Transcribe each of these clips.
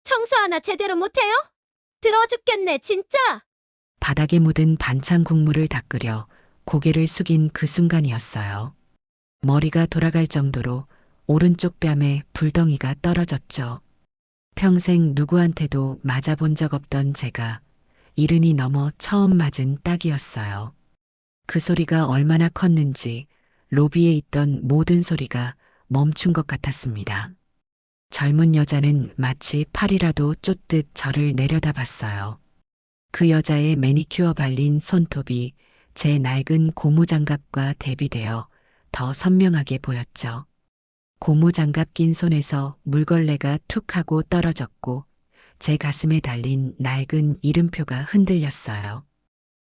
청소 하나 제대로 못해요? 더러워 죽겠네, 진짜! 바닥에 묻은 반찬 국물을 닦으려 고개를 숙인 그 순간이었어요. 머리가 돌아갈 정도로 오른쪽 뺨에 불덩이가 떨어졌죠. 평생 누구한테도 맞아본 적 없던 제가 이른이 넘어 처음 맞은 딱이었어요. 그 소리가 얼마나 컸는지 로비에 있던 모든 소리가 멈춘 것 같았습니다. 젊은 여자는 마치 팔이라도 쫓듯 저를 내려다봤어요. 그 여자의 매니큐어 발린 손톱이 제 낡은 고무장갑과 대비되어 더 선명하게 보였죠. 고무장갑 낀 손에서 물걸레가 툭 하고 떨어졌고 제 가슴에 달린 낡은 이름표가 흔들렸어요.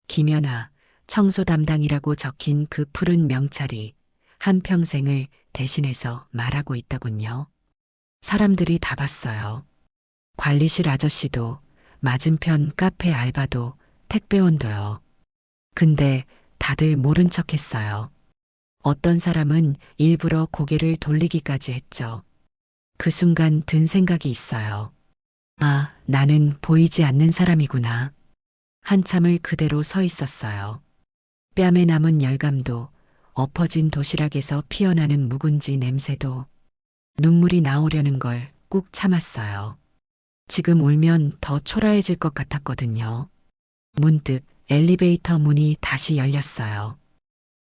김연아, 청소 담당이라고 적힌 그 푸른 명찰이 한평생을 대신해서 말하고 있더군요. 사람들이 다 봤어요. 관리실 아저씨도, 맞은편 카페 알바도, 택배원도요. 근데 다들 모른 척 했어요. 어떤 사람은 일부러 고개를 돌리기까지 했죠. 그 순간 든 생각이 있어요. 아, 나는 보이지 않는 사람이구나. 한참을 그대로 서 있었어요. 뺨에 남은 열감도, 엎어진 도시락에서 피어나는 묵은지 냄새도, 눈물이 나오려는 걸 꾹 참았어요. 지금 울면 더 초라해질 것 같았거든요. 문득 엘리베이터 문이 다시 열렸어요.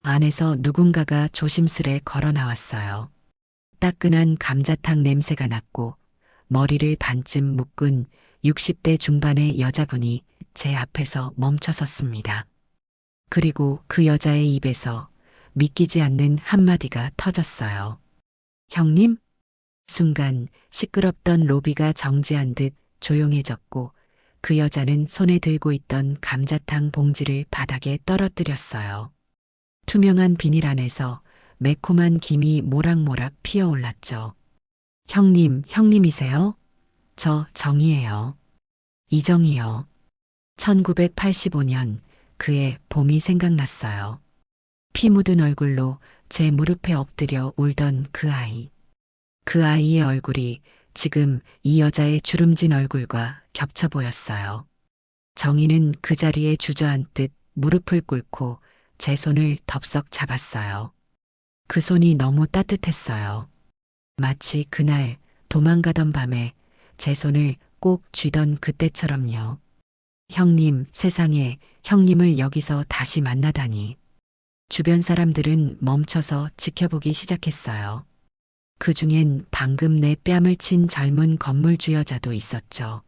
안에서 누군가가 조심스레 걸어 나왔어요. 따끈한 감자탕 냄새가 났고 머리를 반쯤 묶은 60대 중반의 여자분이 제 앞에서 멈춰 섰습니다. 그리고 그 여자의 입에서 믿기지 않는 한마디가 터졌어요. 형님? 순간 시끄럽던 로비가 정지한 듯 조용해졌고 그 여자는 손에 들고 있던 감자탕 봉지를 바닥에 떨어뜨렸어요. 투명한 비닐 안에서 매콤한 김이 모락모락 피어올랐죠. 형님이세요? 저 정이에요. 이정이요. 1985년 그의 봄이 생각났어요. 피 묻은 얼굴로 제 무릎에 엎드려 울던 그 아이. 그 아이의 얼굴이 지금 이 여자의 주름진 얼굴과 겹쳐 보였어요. 정희는 그 자리에 주저앉듯 무릎을 꿇고 제 손을 덥석 잡았어요. 그 손이 너무 따뜻했어요. 마치 그날 도망가던 밤에 제 손을 꼭 쥐던 그때처럼요. 형님, 세상에 형님을 여기서 다시 만나다니. 주변 사람들은 멈춰서 지켜보기 시작했어요. 그 중엔 방금 내 뺨을 친 젊은 건물주 여자도 있었죠.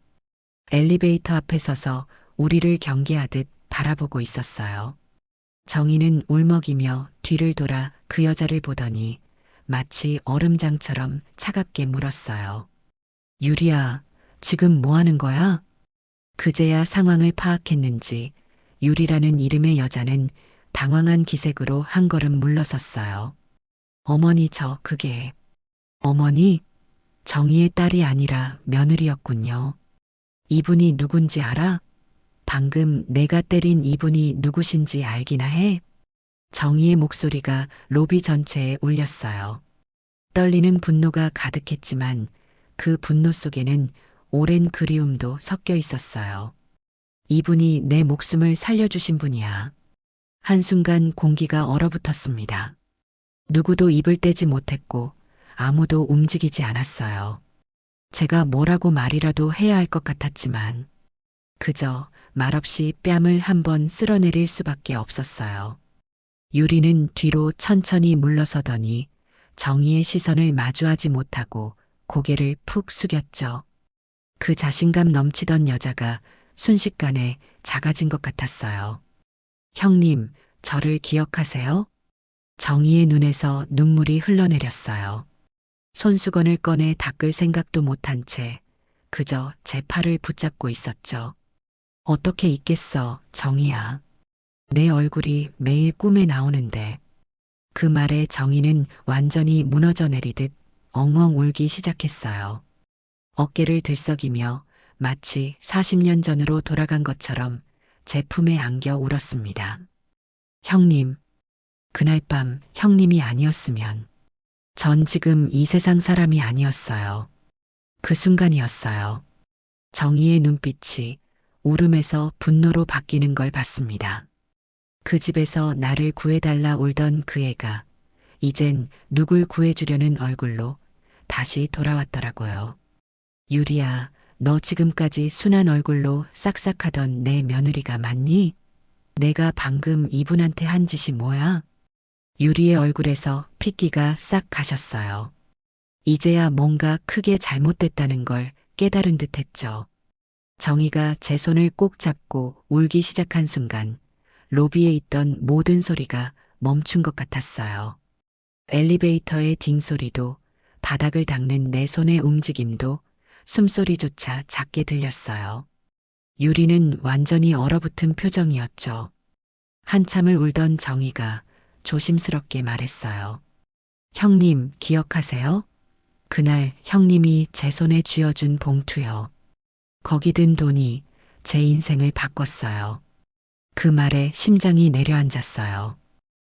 엘리베이터 앞에 서서 우리를 경계하듯 바라보고 있었어요. 정희는 울먹이며 뒤를 돌아 그 여자를 보더니 마치 얼음장처럼 차갑게 물었어요. 유리야, 지금 뭐 하는 거야? 그제야 상황을 파악했는지 유리라는 이름의 여자는 당황한 기색으로 한 걸음 물러섰어요. 어머니 그게. 어머니? 정희의 딸이 아니라 며느리였군요. 이분이 누군지 알아? 방금 내가 때린 이분이 누구신지 알기나 해? 정희의 목소리가 로비 전체에 울렸어요. 떨리는 분노가 가득했지만 그 분노 속에는 오랜 그리움도 섞여 있었어요. 이분이 내 목숨을 살려주신 분이야. 한순간 공기가 얼어붙었습니다. 누구도 입을 떼지 못했고 아무도 움직이지 않았어요. 제가 뭐라고 말이라도 해야 할 것 같았지만 그저 말없이 뺨을 한번 쓸어내릴 수밖에 없었어요. 유리는 뒤로 천천히 물러서더니 정희의 시선을 마주하지 못하고 고개를 푹 숙였죠. 그 자신감 넘치던 여자가 순식간에 작아진 것 같았어요. 형님, 저를 기억하세요? 정희의 눈에서 눈물이 흘러내렸어요. 손수건을 꺼내 닦을 생각도 못한 채 그저 제 팔을 붙잡고 있었죠. 어떻게 있겠어, 정희야. 내 얼굴이 매일 꿈에 나오는데. 그 말에 정희는 완전히 무너져 내리듯 엉엉 울기 시작했어요. 어깨를 들썩이며 마치 40년 전으로 돌아간 것처럼 제 품에 안겨 울었습니다. 형님, 그날 밤 형님이 아니었으면 전 지금 이 세상 사람이 아니었어요. 그 순간이었어요. 정희의 눈빛이 울음에서 분노로 바뀌는 걸 봤습니다. 그 집에서 나를 구해달라 울던 그 애가 이젠 누굴 구해주려는 얼굴로 다시 돌아왔더라고요. 유리야, 너 지금까지 순한 얼굴로 싹싹하던 내 며느리가 맞니? 내가 방금 이분한테 한 짓이 뭐야? 유리의 얼굴에서 핏기가 싹 가셨어요. 이제야 뭔가 크게 잘못됐다는 걸 깨달은 듯 했죠. 정희가 제 손을 꼭 잡고 울기 시작한 순간 로비에 있던 모든 소리가 멈춘 것 같았어요. 엘리베이터의 딩소리도 바닥을 닦는 내 손의 움직임도 숨소리조차 작게 들렸어요. 유리는 완전히 얼어붙은 표정이었죠. 한참을 울던 정희가 조심스럽게 말했어요. 형님 기억하세요? 그날 형님이 제 손에 쥐어준 봉투요. 거기 든 돈이 제 인생을 바꿨어요. 그 말에 심장이 내려앉았어요.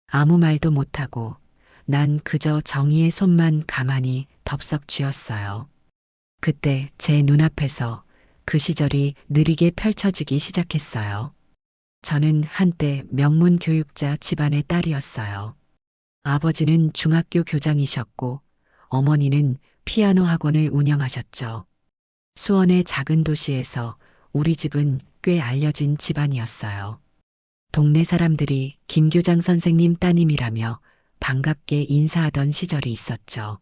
아무 말도 못하고 난 그저 정희의 손만 가만히 덥석 쥐었어요. 그때 제 눈앞에서 그 시절이 느리게 펼쳐지기 시작했어요. 저는 한때 명문 교육자 집안의 딸이었어요. 아버지는 중학교 교장이셨고 어머니는 피아노 학원을 운영하셨죠. 수원의 작은 도시에서 우리 집은 꽤 알려진 집안이었어요. 동네 사람들이 김 교장 선생님 따님이라며 반갑게 인사하던 시절이 있었죠.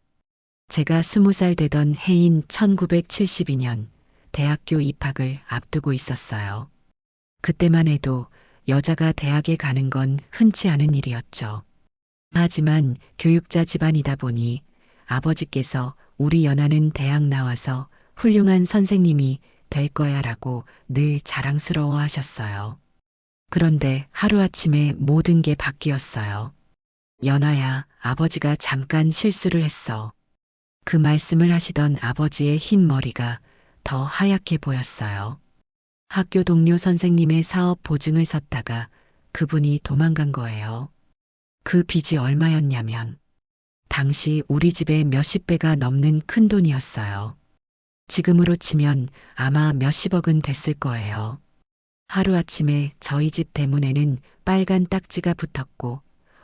제가 20살 되던 해인 1972년 대학교 입학을 앞두고 있었어요. 그때만 해도 여자가 대학에 가는 건 흔치 않은 일이었죠. 하지만 교육자 집안이다 보니 아버지께서 우리 연하는 대학 나와서 훌륭한 선생님이 될 거야 라고 늘 자랑스러워 하셨어요. 그런데 하루아침에 모든 게 바뀌었어요. 연하야, 아버지가 잠깐 실수를 했어. 그 말씀을 하시던 아버지의 흰 머리가 더 하얗게 보였어요. 학교 동료 선생님의 사업 보증을 섰다가 그분이 도망간 거예요. 그 빚이 얼마였냐면 당시 우리 집에 몇십 배가 넘는 큰 돈이었어요. 지금으로 치면 아마 몇십억은 됐을 거예요. 하루아침에 저희 집 대문에는 빨간 딱지가 붙었고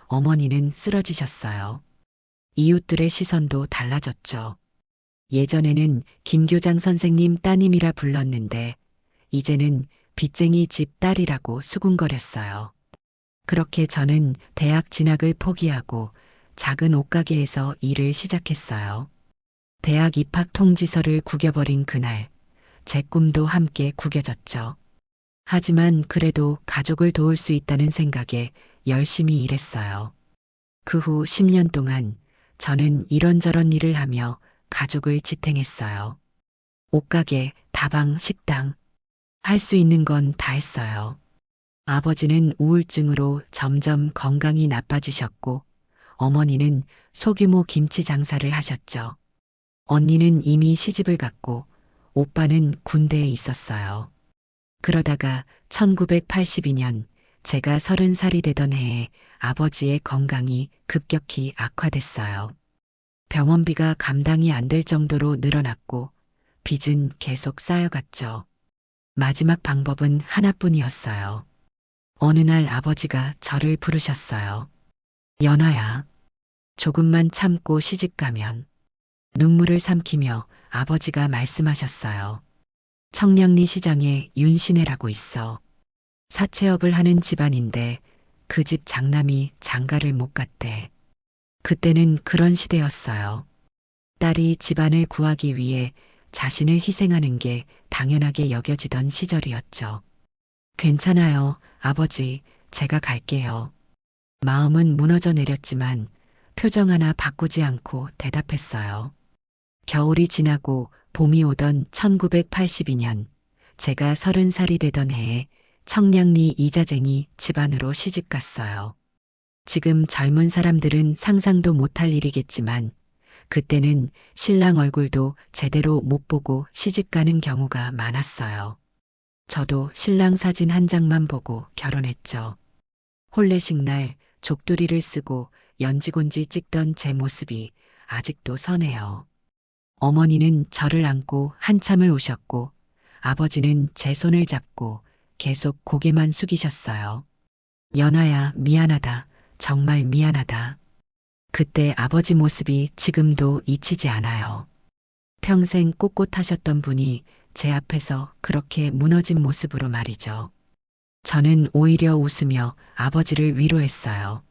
어머니는 쓰러지셨어요. 이웃들의 시선도 달라졌죠. 예전에는 김 교장 선생님 따님이라 불렀는데 이제는 빚쟁이 집 딸이라고 수군거렸어요. 그렇게 저는 대학 진학을 포기하고 작은 옷가게에서 일을 시작했어요. 대학 입학 통지서를 구겨버린 그날, 제 꿈도 함께 구겨졌죠. 하지만 그래도 가족을 도울 수 있다는 생각에 열심히 일했어요. 그 후 10년 동안 저는 이런저런 일을 하며 가족을 지탱했어요. 옷가게, 다방, 식당, 할 수 있는 건 다 했어요. 아버지는 우울증으로 점점 건강이 나빠지셨고 어머니는 소규모 김치 장사를 하셨죠. 언니는 이미 시집을 갔고 오빠는 군대에 있었어요. 그러다가 1982년 제가 30살이 되던 해에 아버지의 건강이 급격히 악화됐어요. 병원비가 감당이 안 될 정도로 늘어났고 빚은 계속 쌓여갔죠. 마지막 방법은 하나뿐이었어요. 어느 날 아버지가 저를 부르셨어요. 연아야, 조금만 참고 시집가면. 눈물을 삼키며 아버지가 말씀하셨어요. 청량리 시장에 윤신혜라고 있어. 사채업을 하는 집안인데 그 집 장남이 장가를 못 갔대. 그때는 그런 시대였어요. 딸이 집안을 구하기 위해 자신을 희생하는 게 당연하게 여겨지던 시절이었죠. 괜찮아요, 아버지, 제가 갈게요. 마음은 무너져 내렸지만 표정 하나 바꾸지 않고 대답했어요. 겨울이 지나고 봄이 오던 1982년, 제가 30살이 되던 해에 청량리 이자쟁이 집안으로 시집갔어요. 지금 젊은 사람들은 상상도 못할 일이겠지만 그때는 신랑 얼굴도 제대로 못 보고 시집가는 경우가 많았어요. 저도 신랑 사진 한 장만 보고 결혼했죠. 혼례식 날 족두리를 쓰고 연지곤지 찍던 제 모습이 아직도 선해요. 어머니는 저를 안고 한참을 우셨고 아버지는 제 손을 잡고 계속 고개만 숙이셨어요. 연아야, 미안하다. 정말 미안하다. 그때 아버지 모습이 지금도 잊히지 않아요. 평생 꼿꼿하셨던 분이 제 앞에서 그렇게 무너진 모습으로 말이죠. 저는 오히려 웃으며 아버지를 위로했어요.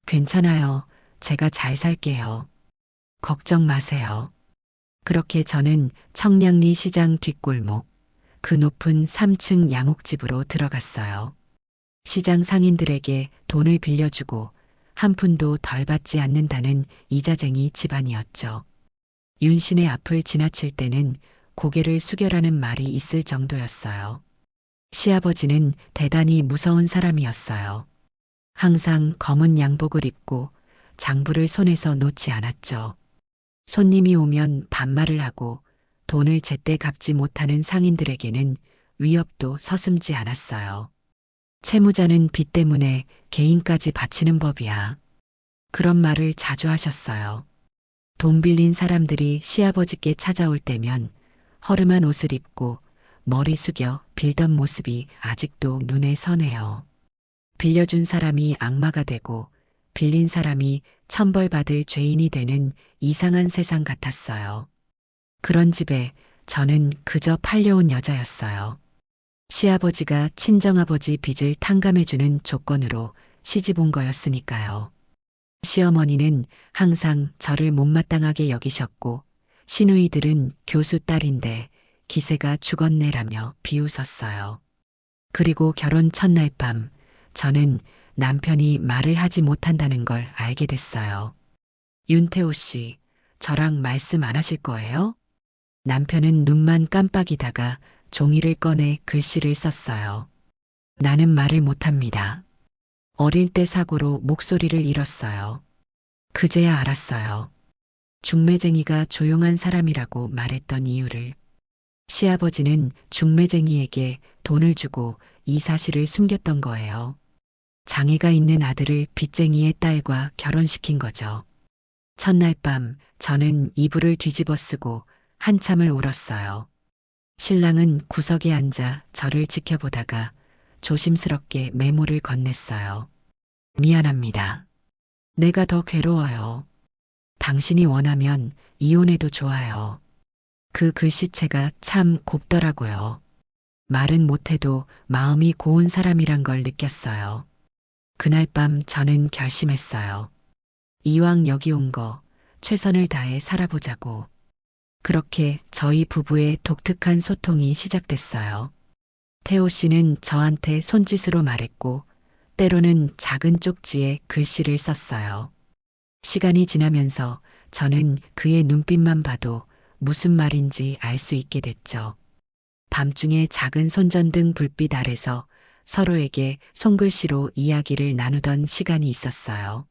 괜찮아요. 제가 잘 살게요. 걱정 마세요. 그렇게 저는 청량리 시장 뒷골목, 그 높은 3층 양옥집으로 들어갔어요. 시장 상인들에게 돈을 빌려주고 한 푼도 덜 받지 않는다는 이자쟁이 집안이었죠. 윤신의 앞을 지나칠 때는 고개를 숙여라는 말이 있을 정도였어요. 시아버지는 대단히 무서운 사람이었어요. 항상 검은 양복을 입고 장부를 손에서 놓지 않았죠. 손님이 오면 반말을 하고 돈을 제때 갚지 못하는 상인들에게는 위협도 서슴지 않았어요. 채무자는 빚 때문에 개인까지 바치는 법이야. 그런 말을 자주 하셨어요. 돈 빌린 사람들이 시아버지께 찾아올 때면 허름한 옷을 입고 머리 숙여 빌던 모습이 아직도 눈에 선해요. 빌려준 사람이 악마가 되고 빌린 사람이 천벌받을 죄인이 되는 이상한 세상 같았어요. 그런 집에 저는 그저 팔려온 여자였어요. 시아버지가 친정아버지 빚을 탕감해주는 조건으로 시집 온 거였으니까요. 시어머니는 항상 저를 못마땅하게 여기셨고 시누이들은 교수 딸인데 기세가 죽었네라며 비웃었어요. 그리고 결혼 첫날 밤 저는 남편이 말을 하지 못한다는 걸 알게 됐어요. 윤태호 씨, 저랑 말씀 안 하실 거예요? 남편은 눈만 깜빡이다가 종이를 꺼내 글씨를 썼어요. 나는 말을 못합니다. 어릴 때 사고로 목소리를 잃었어요. 그제야 알았어요. 중매쟁이가 조용한 사람이라고 말했던 이유를. 시아버지는 중매쟁이에게 돈을 주고 이 사실을 숨겼던 거예요. 장애가 있는 아들을 빚쟁이의 딸과 결혼시킨 거죠. 첫날 밤 저는 이불을 뒤집어 쓰고 한참을 울었어요. 신랑은 구석에 앉아 저를 지켜보다가 조심스럽게 메모를 건넸어요. 미안합니다. 내가 더 괴로워요. 당신이 원하면 이혼해도 좋아요. 그 글씨체가 참 곱더라고요. 말은 못해도 마음이 고운 사람이란 걸 느꼈어요. 그날 밤 저는 결심했어요. 이왕 여기 온 거 최선을 다해 살아보자고. 그렇게 저희 부부의 독특한 소통이 시작됐어요. 태호 씨는 저한테 손짓으로 말했고 때로는 작은 쪽지에 글씨를 썼어요. 시간이 지나면서 저는 그의 눈빛만 봐도 무슨 말인지 알 수 있게 됐죠. 밤중에 작은 손전등 불빛 아래서 서로에게 손글씨로 이야기를 나누던 시간이 있었어요.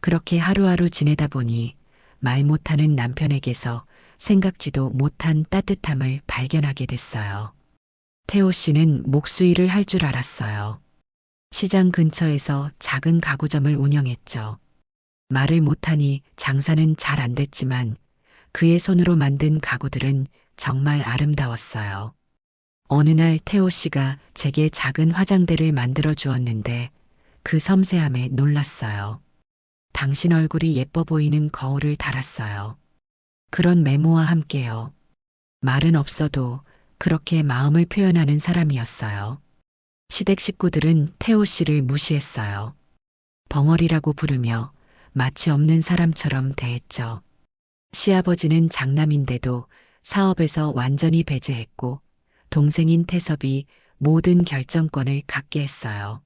그렇게 하루하루 지내다 보니 말 못하는 남편에게서 생각지도 못한 따뜻함을 발견하게 됐어요. 태호 씨는 목수일을 할 줄 알았어요. 시장 근처에서 작은 가구점을 운영했죠. 말을 못하니 장사는 잘 안 됐지만 그의 손으로 만든 가구들은 정말 아름다웠어요. 어느 날 태호 씨가 제게 작은 화장대를 만들어 주었는데 그 섬세함에 놀랐어요. 당신 얼굴이 예뻐 보이는 거울을 달았어요. 그런 메모와 함께요. 말은 없어도 그렇게 마음을 표현하는 사람이었어요. 시댁 식구들은 태호 씨를 무시했어요. 벙어리라고 부르며 마치 없는 사람처럼 대했죠. 시아버지는 장남인데도 사업에서 완전히 배제했고 동생인 태섭이 모든 결정권을 갖게 했어요.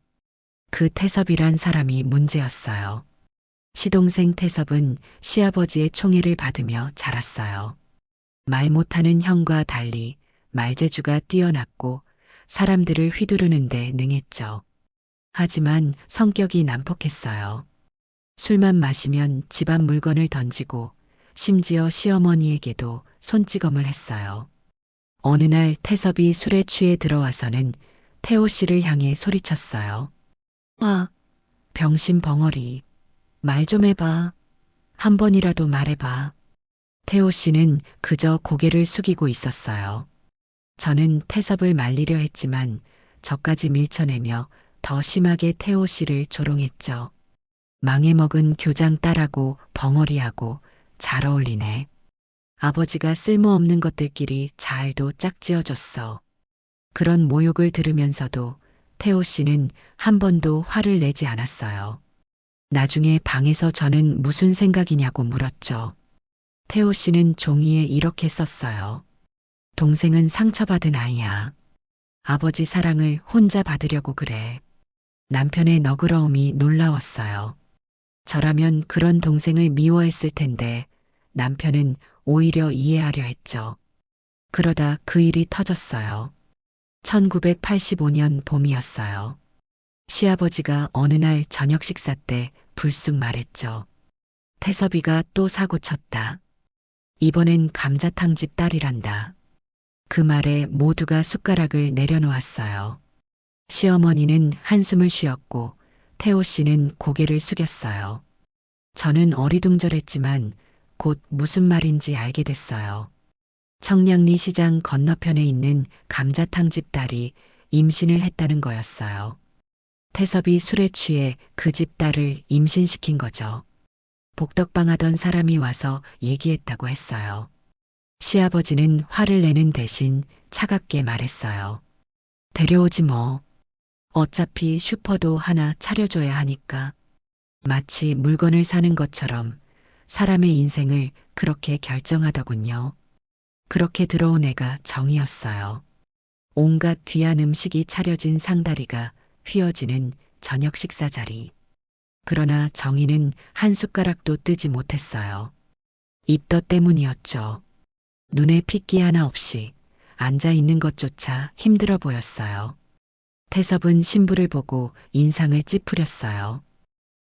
그 태섭이란 사람이 문제였어요. 시동생 태섭은 시아버지의 총애를 받으며 자랐어요. 말 못하는 형과 달리 말재주가 뛰어났고 사람들을 휘두르는데 능했죠. 하지만 성격이 난폭했어요. 술만 마시면 집안 물건을 던지고 심지어 시어머니에게도 손찌검을 했어요. 어느 날 태섭이 술에 취해 들어와서는 태호 씨를 향해 소리쳤어요. 와, 병신 벙어리. 말 좀 해봐. 한 번이라도 말해봐. 태호 씨는 그저 고개를 숙이고 있었어요. 저는 태섭을 말리려 했지만 저까지 밀쳐내며 더 심하게 태호 씨를 조롱했죠. 망해먹은 교장 딸하고 벙어리하고 잘 어울리네. 아버지가 쓸모없는 것들끼리 잘도 짝지어줬어. 그런 모욕을 들으면서도 태호 씨는 한 번도 화를 내지 않았어요. 나중에 방에서 저는 무슨 생각이냐고 물었죠. 태호 씨는 종이에 이렇게 썼어요. 동생은 상처받은 아이야. 아버지 사랑을 혼자 받으려고 그래. 남편의 너그러움이 놀라웠어요. 저라면 그런 동생을 미워했을 텐데 남편은 오히려 이해하려 했죠. 그러다 그 일이 터졌어요. 1985년 봄이었어요. 시아버지가 어느 날 저녁 식사 때 불쑥 말했죠. 태섭이가 또 사고 쳤다. 이번엔 감자탕집 딸이란다. 그 말에 모두가 숟가락을 내려놓았어요. 시어머니는 한숨을 쉬었고 태호 씨는 고개를 숙였어요. 저는 어리둥절했지만 곧 무슨 말인지 알게 됐어요. 청량리 시장 건너편에 있는 감자탕집 딸이 임신을 했다는 거였어요. 태섭이 술에 취해 그 집 딸을 임신시킨 거죠. 복덕방 하던 사람이 와서 얘기했다고 했어요. 시아버지는 화를 내는 대신 차갑게 말했어요. 데려오지 뭐. 어차피 슈퍼도 하나 차려줘야 하니까. 마치 물건을 사는 것처럼 사람의 인생을 그렇게 결정하더군요. 그렇게 들어온 애가 정이었어요. 온갖 귀한 음식이 차려진 상다리가 휘어지는 저녁 식사 자리. 그러나 정이는 한 숟가락도 뜨지 못했어요. 입덧 때문이었죠. 눈에 핏기 하나 없이 앉아 있는 것조차 힘들어 보였어요. 태섭은 신부를 보고 인상을 찌푸렸어요.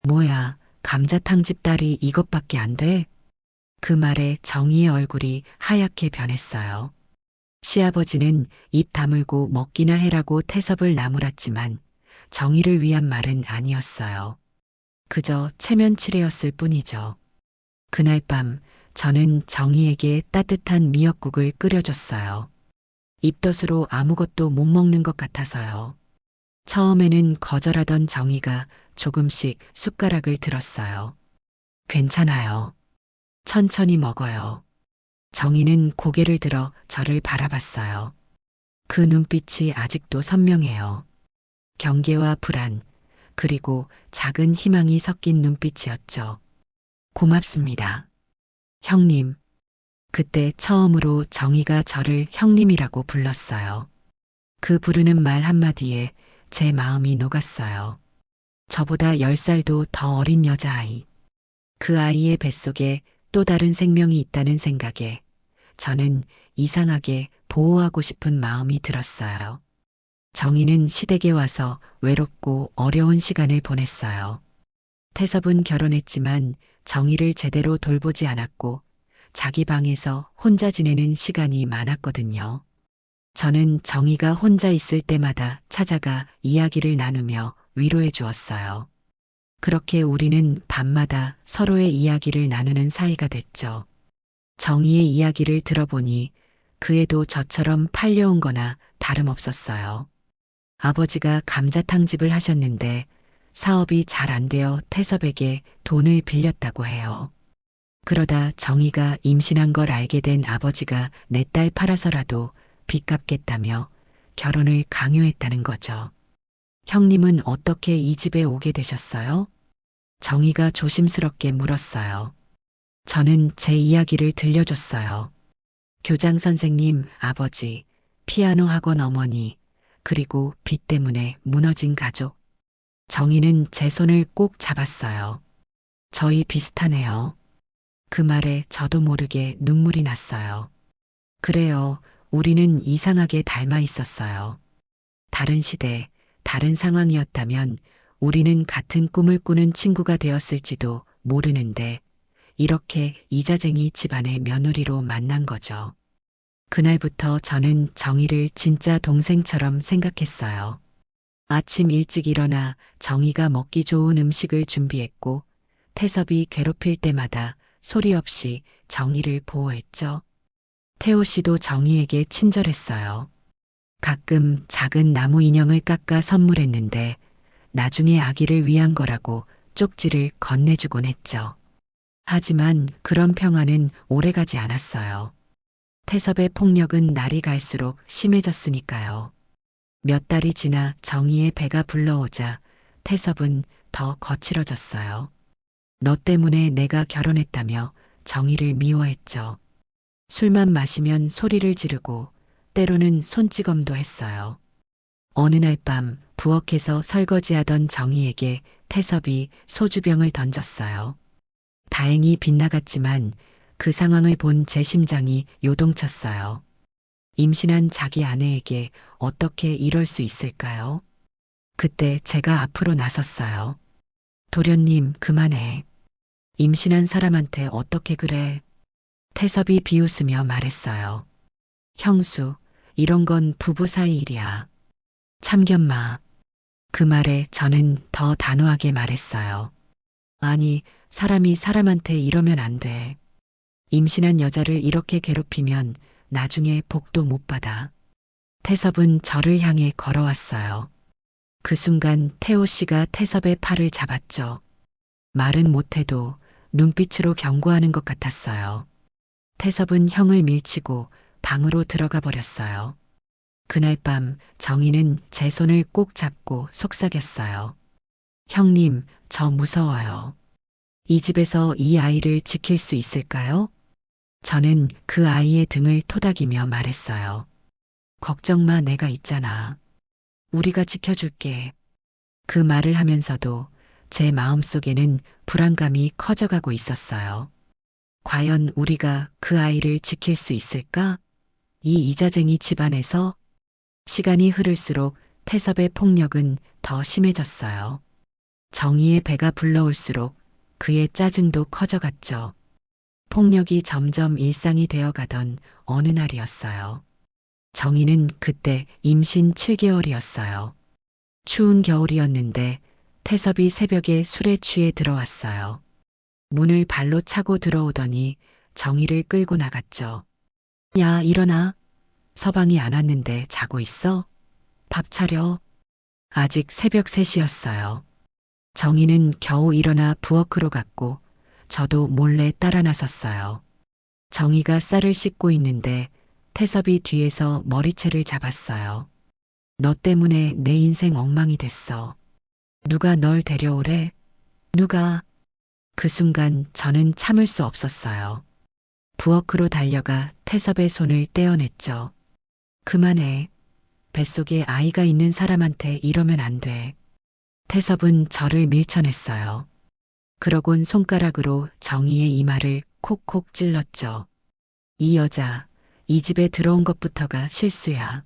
뭐야, 감자탕집 딸이 이것밖에 안 돼? 그 말에 정희의 얼굴이 하얗게 변했어요. 시아버지는 입 다물고 먹기나 해라고 태섭을 나무랐지만 정희를 위한 말은 아니었어요. 그저 체면치레였을 뿐이죠. 그날 밤 저는 정희에게 따뜻한 미역국을 끓여줬어요. 입덧으로 아무것도 못 먹는 것 같아서요. 처음에는 거절하던 정희가 조금씩 숟가락을 들었어요. 괜찮아요. 천천히 먹어요. 정희는 고개를 들어 저를 바라봤어요. 그 눈빛이 아직도 선명해요. 경계와 불안, 그리고 작은 희망이 섞인 눈빛이었죠. 고맙습니다. 형님. 그때 처음으로 정희가 저를 형님이라고 불렀어요. 그 부르는 말 한마디에 제 마음이 녹았어요. 저보다 10살도 더 어린 여자아이. 그 아이의 뱃속에 또 다른 생명이 있다는 생각에 저는 이상하게 보호하고 싶은 마음이 들었어요. 정희는 시댁에 와서 외롭고 어려운 시간을 보냈어요. 태섭은 결혼했지만 정희를 제대로 돌보지 않았고 자기 방에서 혼자 지내는 시간이 많았거든요. 저는 정희가 혼자 있을 때마다 찾아가 이야기를 나누며 위로해 주었어요. 그렇게 우리는 밤마다 서로의 이야기를 나누는 사이가 됐죠. 정희의 이야기를 들어보니 그 애도 저처럼 팔려온 거나 다름없었어요. 아버지가 감자탕집을 하셨는데 사업이 잘 안 되어 태섭에게 돈을 빌렸다고 해요. 그러다 정희가 임신한 걸 알게 된 아버지가 내 딸 팔아서라도 빚 갚겠다며 결혼을 강요했다는 거죠. 형님은 어떻게 이 집에 오게 되셨어요? 정희가 조심스럽게 물었어요. 저는 제 이야기를 들려줬어요. 교장 선생님, 아버지, 피아노 학원 어머니, 그리고 빚 때문에 무너진 가족. 정희는 제 손을 꼭 잡았어요. 저희 비슷하네요. 그 말에 저도 모르게 눈물이 났어요. 그래요, 우리는 이상하게 닮아 있었어요. 다른 시대, 다른 상황이었다면 우리는 같은 꿈을 꾸는 친구가 되었을지도 모르는데 이렇게 이자쟁이 집안의 며느리로 만난 거죠. 그날부터 저는 정희를 진짜 동생처럼 생각했어요. 아침 일찍 일어나 정희가 먹기 좋은 음식을 준비했고 태섭이 괴롭힐 때마다 소리 없이 정희를 보호했죠. 태호 씨도 정희에게 친절했어요. 가끔 작은 나무 인형을 깎아 선물했는데 나중에 아기를 위한 거라고 쪽지를 건네주곤 했죠. 하지만 그런 평화는 오래가지 않았어요. 태섭의 폭력은 날이 갈수록 심해졌으니까요. 몇 달이 지나 정희의 배가 불러오자 태섭은 더 거칠어졌어요. 너 때문에 내가 결혼했다며 정희를 미워했죠. 술만 마시면 소리를 지르고 때로는 손찌검도 했어요. 어느 날 밤 부엌에서 설거지하던 정희에게 태섭이 소주병을 던졌어요. 다행히 빗나갔지만 그 상황을 본 제 심장이 요동쳤어요. 임신한 자기 아내에게 어떻게 이럴 수 있을까요? 그때 제가 앞으로 나섰어요. 도련님, 그만해. 임신한 사람한테 어떻게 그래? 태섭이 비웃으며 말했어요. 형수, 이런 건 부부 사이 일이야. 참견마. 그 말에 저는 더 단호하게 말했어요. 아니, 사람이 사람한테 이러면 안 돼. 임신한 여자를 이렇게 괴롭히면 나중에 복도 못 받아. 태섭은 저를 향해 걸어왔어요. 그 순간 태호 씨가 태섭의 팔을 잡았죠. 말은 못해도 눈빛으로 경고하는 것 같았어요. 태섭은 형을 밀치고 방으로 들어가 버렸어요. 그날 밤 정희는 제 손을 꼭 잡고 속삭였어요. 형님, 저 무서워요. 이 집에서 이 아이를 지킬 수 있을까요? 저는 그 아이의 등을 토닥이며 말했어요. 걱정 마, 내가 있잖아. 우리가 지켜줄게. 그 말을 하면서도 제 마음속에는 불안감이 커져가고 있었어요. 과연 우리가 그 아이를 지킬 수 있을까? 이 이자쟁이 집안에서 시간이 흐를수록 태섭의 폭력은 더 심해졌어요. 정희의 배가 불러올수록 그의 짜증도 커져갔죠. 폭력이 점점 일상이 되어가던 어느 날이었어요. 정희는 그때 임신 7개월이었어요. 추운 겨울이었는데 태섭이 새벽에 술에 취해 들어왔어요. 문을 발로 차고 들어오더니 정희를 끌고 나갔죠. 야, 일어나. 서방이 안 왔는데 자고 있어? 밥 차려. 아직 새벽 3시였어요. 정희는 겨우 일어나 부엌으로 갔고 저도 몰래 따라 나섰어요. 정희가 쌀을 씻고 있는데 태섭이 뒤에서 머리채를 잡았어요. 너 때문에 내 인생 엉망이 됐어. 누가 널 데려오래? 누가? 그 순간 저는 참을 수 없었어요. 부엌으로 달려가 태섭의 손을 떼어냈죠. 그만해. 뱃속에 아이가 있는 사람한테 이러면 안 돼. 태섭은 저를 밀쳐냈어요. 그러곤 손가락으로 정희의 이마를 콕콕 찔렀죠. 이 여자, 이 집에 들어온 것부터가 실수야.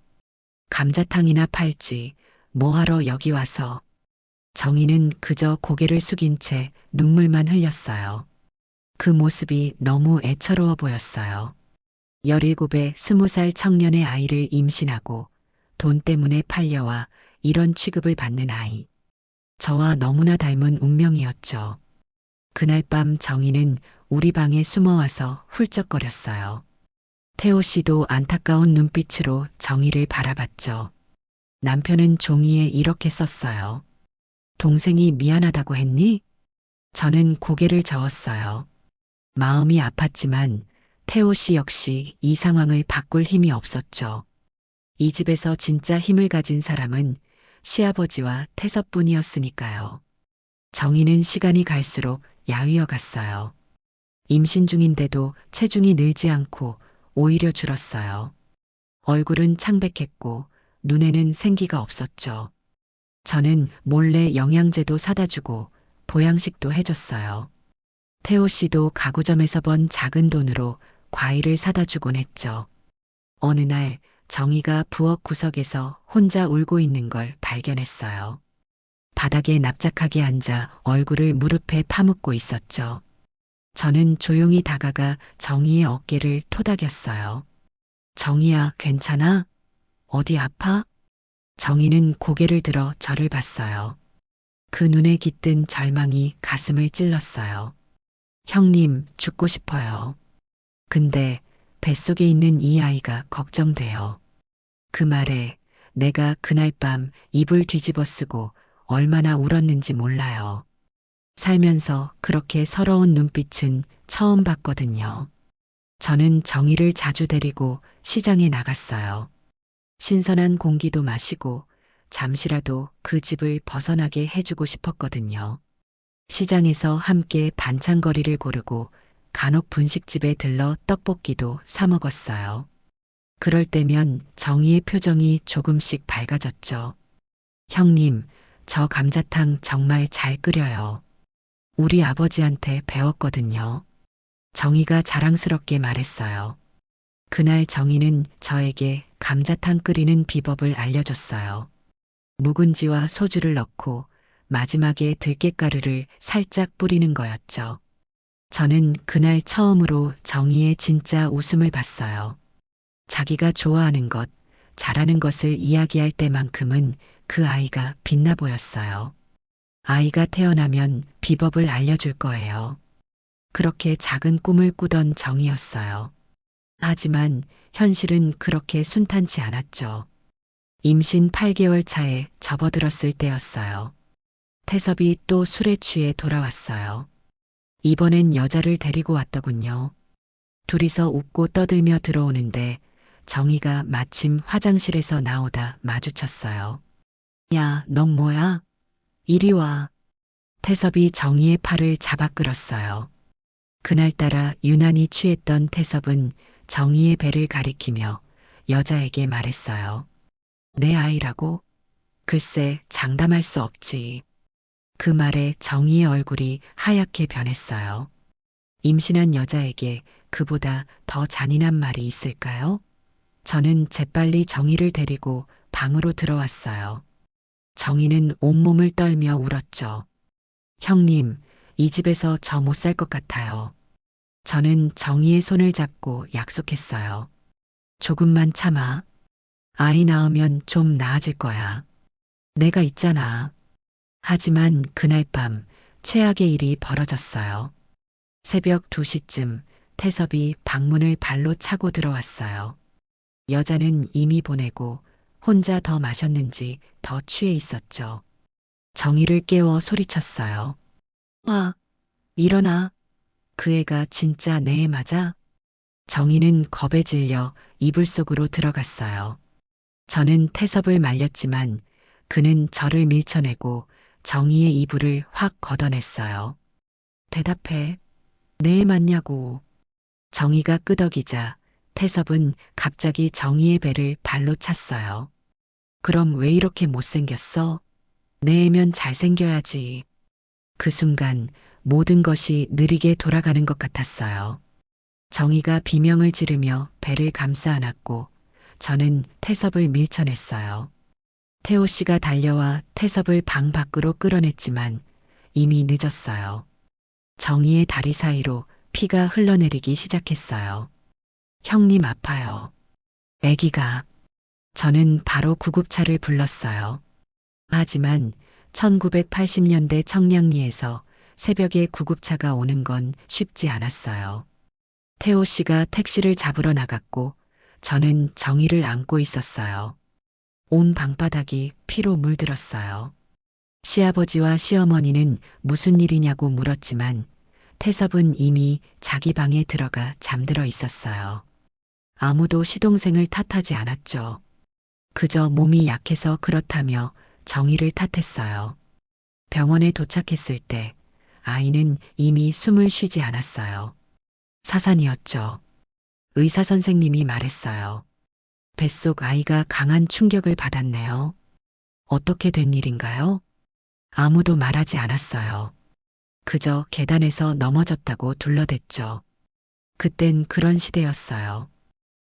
감자탕이나 팔지, 뭐하러 여기 와서. 정희는 그저 고개를 숙인 채 눈물만 흘렸어요. 그 모습이 너무 애처로워 보였어요. 17에 20살 청년의 아이를 임신하고 돈 때문에 팔려와 이런 취급을 받는 아이. 저와 너무나 닮은 운명이었죠. 그날 밤 정희는 우리 방에 숨어와서 훌쩍거렸어요. 태호 씨도 안타까운 눈빛으로 정희를 바라봤죠. 남편은 종이에 이렇게 썼어요. 동생이 미안하다고 했니? 저는 고개를 저었어요. 마음이 아팠지만 태호 씨 역시 이 상황을 바꿀 힘이 없었죠. 이 집에서 진짜 힘을 가진 사람은 시아버지와 태섭뿐이었으니까요. 정희는 시간이 갈수록 야위어 갔어요. 임신 중인데도 체중이 늘지 않고 오히려 줄었어요. 얼굴은 창백했고 눈에는 생기가 없었죠. 저는 몰래 영양제도 사다 주고 보양식도 해줬어요. 태호 씨도 가구점에서 번 작은 돈으로 과일을 사다 주곤 했죠. 어느 날 정희가 부엌 구석에서 혼자 울고 있는 걸 발견했어요. 바닥에 납작하게 앉아 얼굴을 무릎에 파묻고 있었죠. 저는 조용히 다가가 정희의 어깨를 토닥였어요. 정희야, 괜찮아? 어디 아파? 정희는 고개를 들어 저를 봤어요. 그 눈에 깃든 절망이 가슴을 찔렀어요. 형님, 죽고 싶어요. 근데 뱃속에 있는 이 아이가 걱정돼요. 그 말에 내가 그날 밤 이불 뒤집어 쓰고 얼마나 울었는지 몰라요. 살면서 그렇게 서러운 눈빛은 처음 봤거든요. 저는 정희를 자주 데리고 시장에 나갔어요. 신선한 공기도 마시고 잠시라도 그 집을 벗어나게 해주고 싶었거든요. 시장에서 함께 반찬거리를 고르고 간혹 분식집에 들러 떡볶이도 사 먹었어요. 그럴 때면 정희의 표정이 조금씩 밝아졌죠. 형님, 저 감자탕 정말 잘 끓여요. 우리 아버지한테 배웠거든요. 정희가 자랑스럽게 말했어요. 그날 정희는 저에게 감자탕 끓이는 비법을 알려줬어요. 묵은지와 소주를 넣고 마지막에 들깨가루를 살짝 뿌리는 거였죠. 저는 그날 처음으로 정희의 진짜 웃음을 봤어요. 자기가 좋아하는 것, 잘하는 것을 이야기할 때만큼은 그 아이가 빛나 보였어요. 아이가 태어나면 비법을 알려줄 거예요. 그렇게 작은 꿈을 꾸던 정이었어요. 하지만 현실은 그렇게 순탄치 않았죠. 임신 8개월 차에 접어들었을 때였어요. 태섭이 또 술에 취해 돌아왔어요. 이번엔 여자를 데리고 왔더군요. 둘이서 웃고 떠들며 들어오는데 정희가 마침 화장실에서 나오다 마주쳤어요. 야, 넌 뭐야? 이리 와. 태섭이 정희의 팔을 잡아 끌었어요. 그날따라 유난히 취했던 태섭은 정희의 배를 가리키며 여자에게 말했어요. 내 아이라고? 글쎄, 장담할 수 없지. 그 말에 정희의 얼굴이 하얗게 변했어요. 임신한 여자에게 그보다 더 잔인한 말이 있을까요? 저는 재빨리 정희를 데리고 방으로 들어왔어요. 정희는 온몸을 떨며 울었죠. 형님, 이 집에서 저 못 살 것 같아요. 저는 정희의 손을 잡고 약속했어요. 조금만 참아. 아이 낳으면 좀 나아질 거야. 내가 있잖아. 하지만 그날 밤 최악의 일이 벌어졌어요. 새벽 2시쯤 태섭이 방문을 발로 차고 들어왔어요. 여자는 이미 보내고 혼자 더 마셨는지 더 취해 있었죠. 정희를 깨워 소리쳤어요. 와, 일어나. 그 애가 진짜 내 애 맞아? 정희는 겁에 질려 이불 속으로 들어갔어요. 저는 태섭을 말렸지만 그는 저를 밀쳐내고 정희의 이불을 확 걷어냈어요. 대답해. 내 애 맞냐고. 정희가 끄덕이자 태섭은 갑자기 정희의 배를 발로 찼어요. 그럼 왜 이렇게 못생겼어? 내 애면 잘생겨야지. 그 순간 모든 것이 느리게 돌아가는 것 같았어요. 정희가 비명을 지르며 배를 감싸 안았고 저는 태섭을 밀쳐냈어요. 태호 씨가 달려와 태섭을 방 밖으로 끌어냈지만 이미 늦었어요. 정희의 다리 사이로 피가 흘러내리기 시작했어요. 형님 아파요. 애기가. 저는 바로 구급차를 불렀어요. 하지만 1980년대 청량리에서 새벽에 구급차가 오는 건 쉽지 않았어요. 태호 씨가 택시를 잡으러 나갔고 저는 정희를 안고 있었어요. 온 방바닥이 피로 물들었어요. 시아버지와 시어머니는 무슨 일이냐고 물었지만 태섭은 이미 자기 방에 들어가 잠들어 있었어요. 아무도 시동생을 탓하지 않았죠. 그저 몸이 약해서 그렇다며 정희를 탓했어요. 병원에 도착했을 때 아이는 이미 숨을 쉬지 않았어요. 사산이었죠. 의사 선생님이 말했어요. 뱃속 아이가 강한 충격을 받았네요. 어떻게 된 일인가요? 아무도 말하지 않았어요. 그저 계단에서 넘어졌다고 둘러댔죠. 그땐 그런 시대였어요.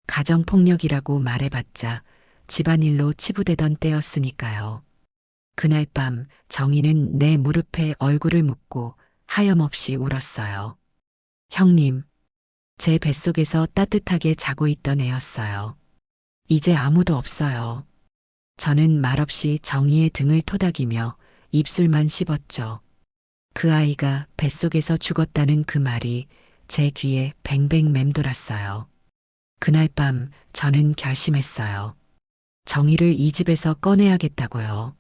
가정폭력이라고 말해봤자 집안일로 치부되던 때였으니까요. 그날 밤 정희는 내 무릎에 얼굴을 묻고 하염없이 울었어요. 형님, 제 뱃속에서 따뜻하게 자고 있던 애였어요. 이제 아무도 없어요. 저는 말없이 정희의 등을 토닥이며 입술만 씹었죠. 그 아이가 뱃속에서 죽었다는 그 말이 제 귀에 뱅뱅 맴돌았어요. 그날 밤 저는 결심했어요. 정의를 이 집에서 꺼내야겠다고요.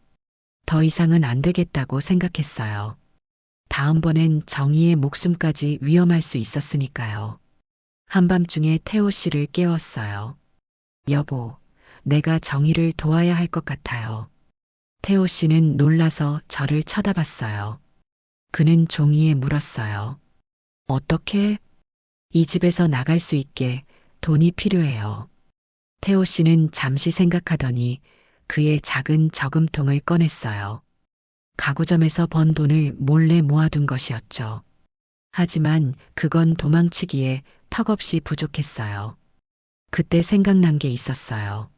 더 이상은 안 되겠다고 생각했어요. 다음번엔 정의의 목숨까지 위험할 수 있었으니까요. 한밤중에 태호 씨를 깨웠어요. 여보, 내가 정의를 도와야 할 것 같아요. 태호 씨는 놀라서 저를 쳐다봤어요. 그는 종이에 물었어요. 어떻게? 이 집에서 나갈 수 있게 돈이 필요해요. 태호 씨는 잠시 생각하더니 그의 작은 저금통을 꺼냈어요. 가구점에서 번 돈을 몰래 모아둔 것이었죠. 하지만 그건 도망치기에 턱없이 부족했어요. 그때 생각난 게 있었어요.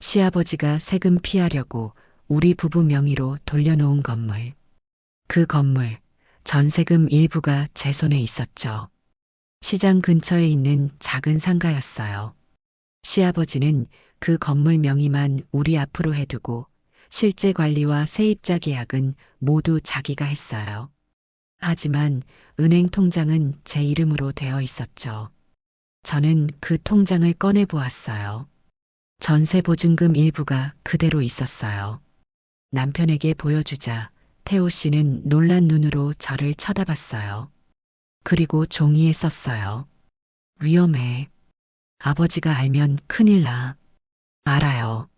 시아버지가 세금 피하려고 우리 부부 명의로 돌려놓은 건물. 그 건물, 전세금 일부가 제 손에 있었죠. 시장 근처에 있는 작은 상가였어요. 시아버지는 그 건물 명의만 우리 앞으로 해두고 실제 관리와 세입자 계약은 모두 자기가 했어요. 하지만 은행 통장은 제 이름으로 되어 있었죠. 저는 그 통장을 꺼내 보았어요. 전세 보증금 일부가 그대로 있었어요. 남편에게 보여주자 태호 씨는 놀란 눈으로 저를 쳐다봤어요. 그리고 종이에 썼어요. 위험해. 아버지가 알면 큰일 나. 알아요.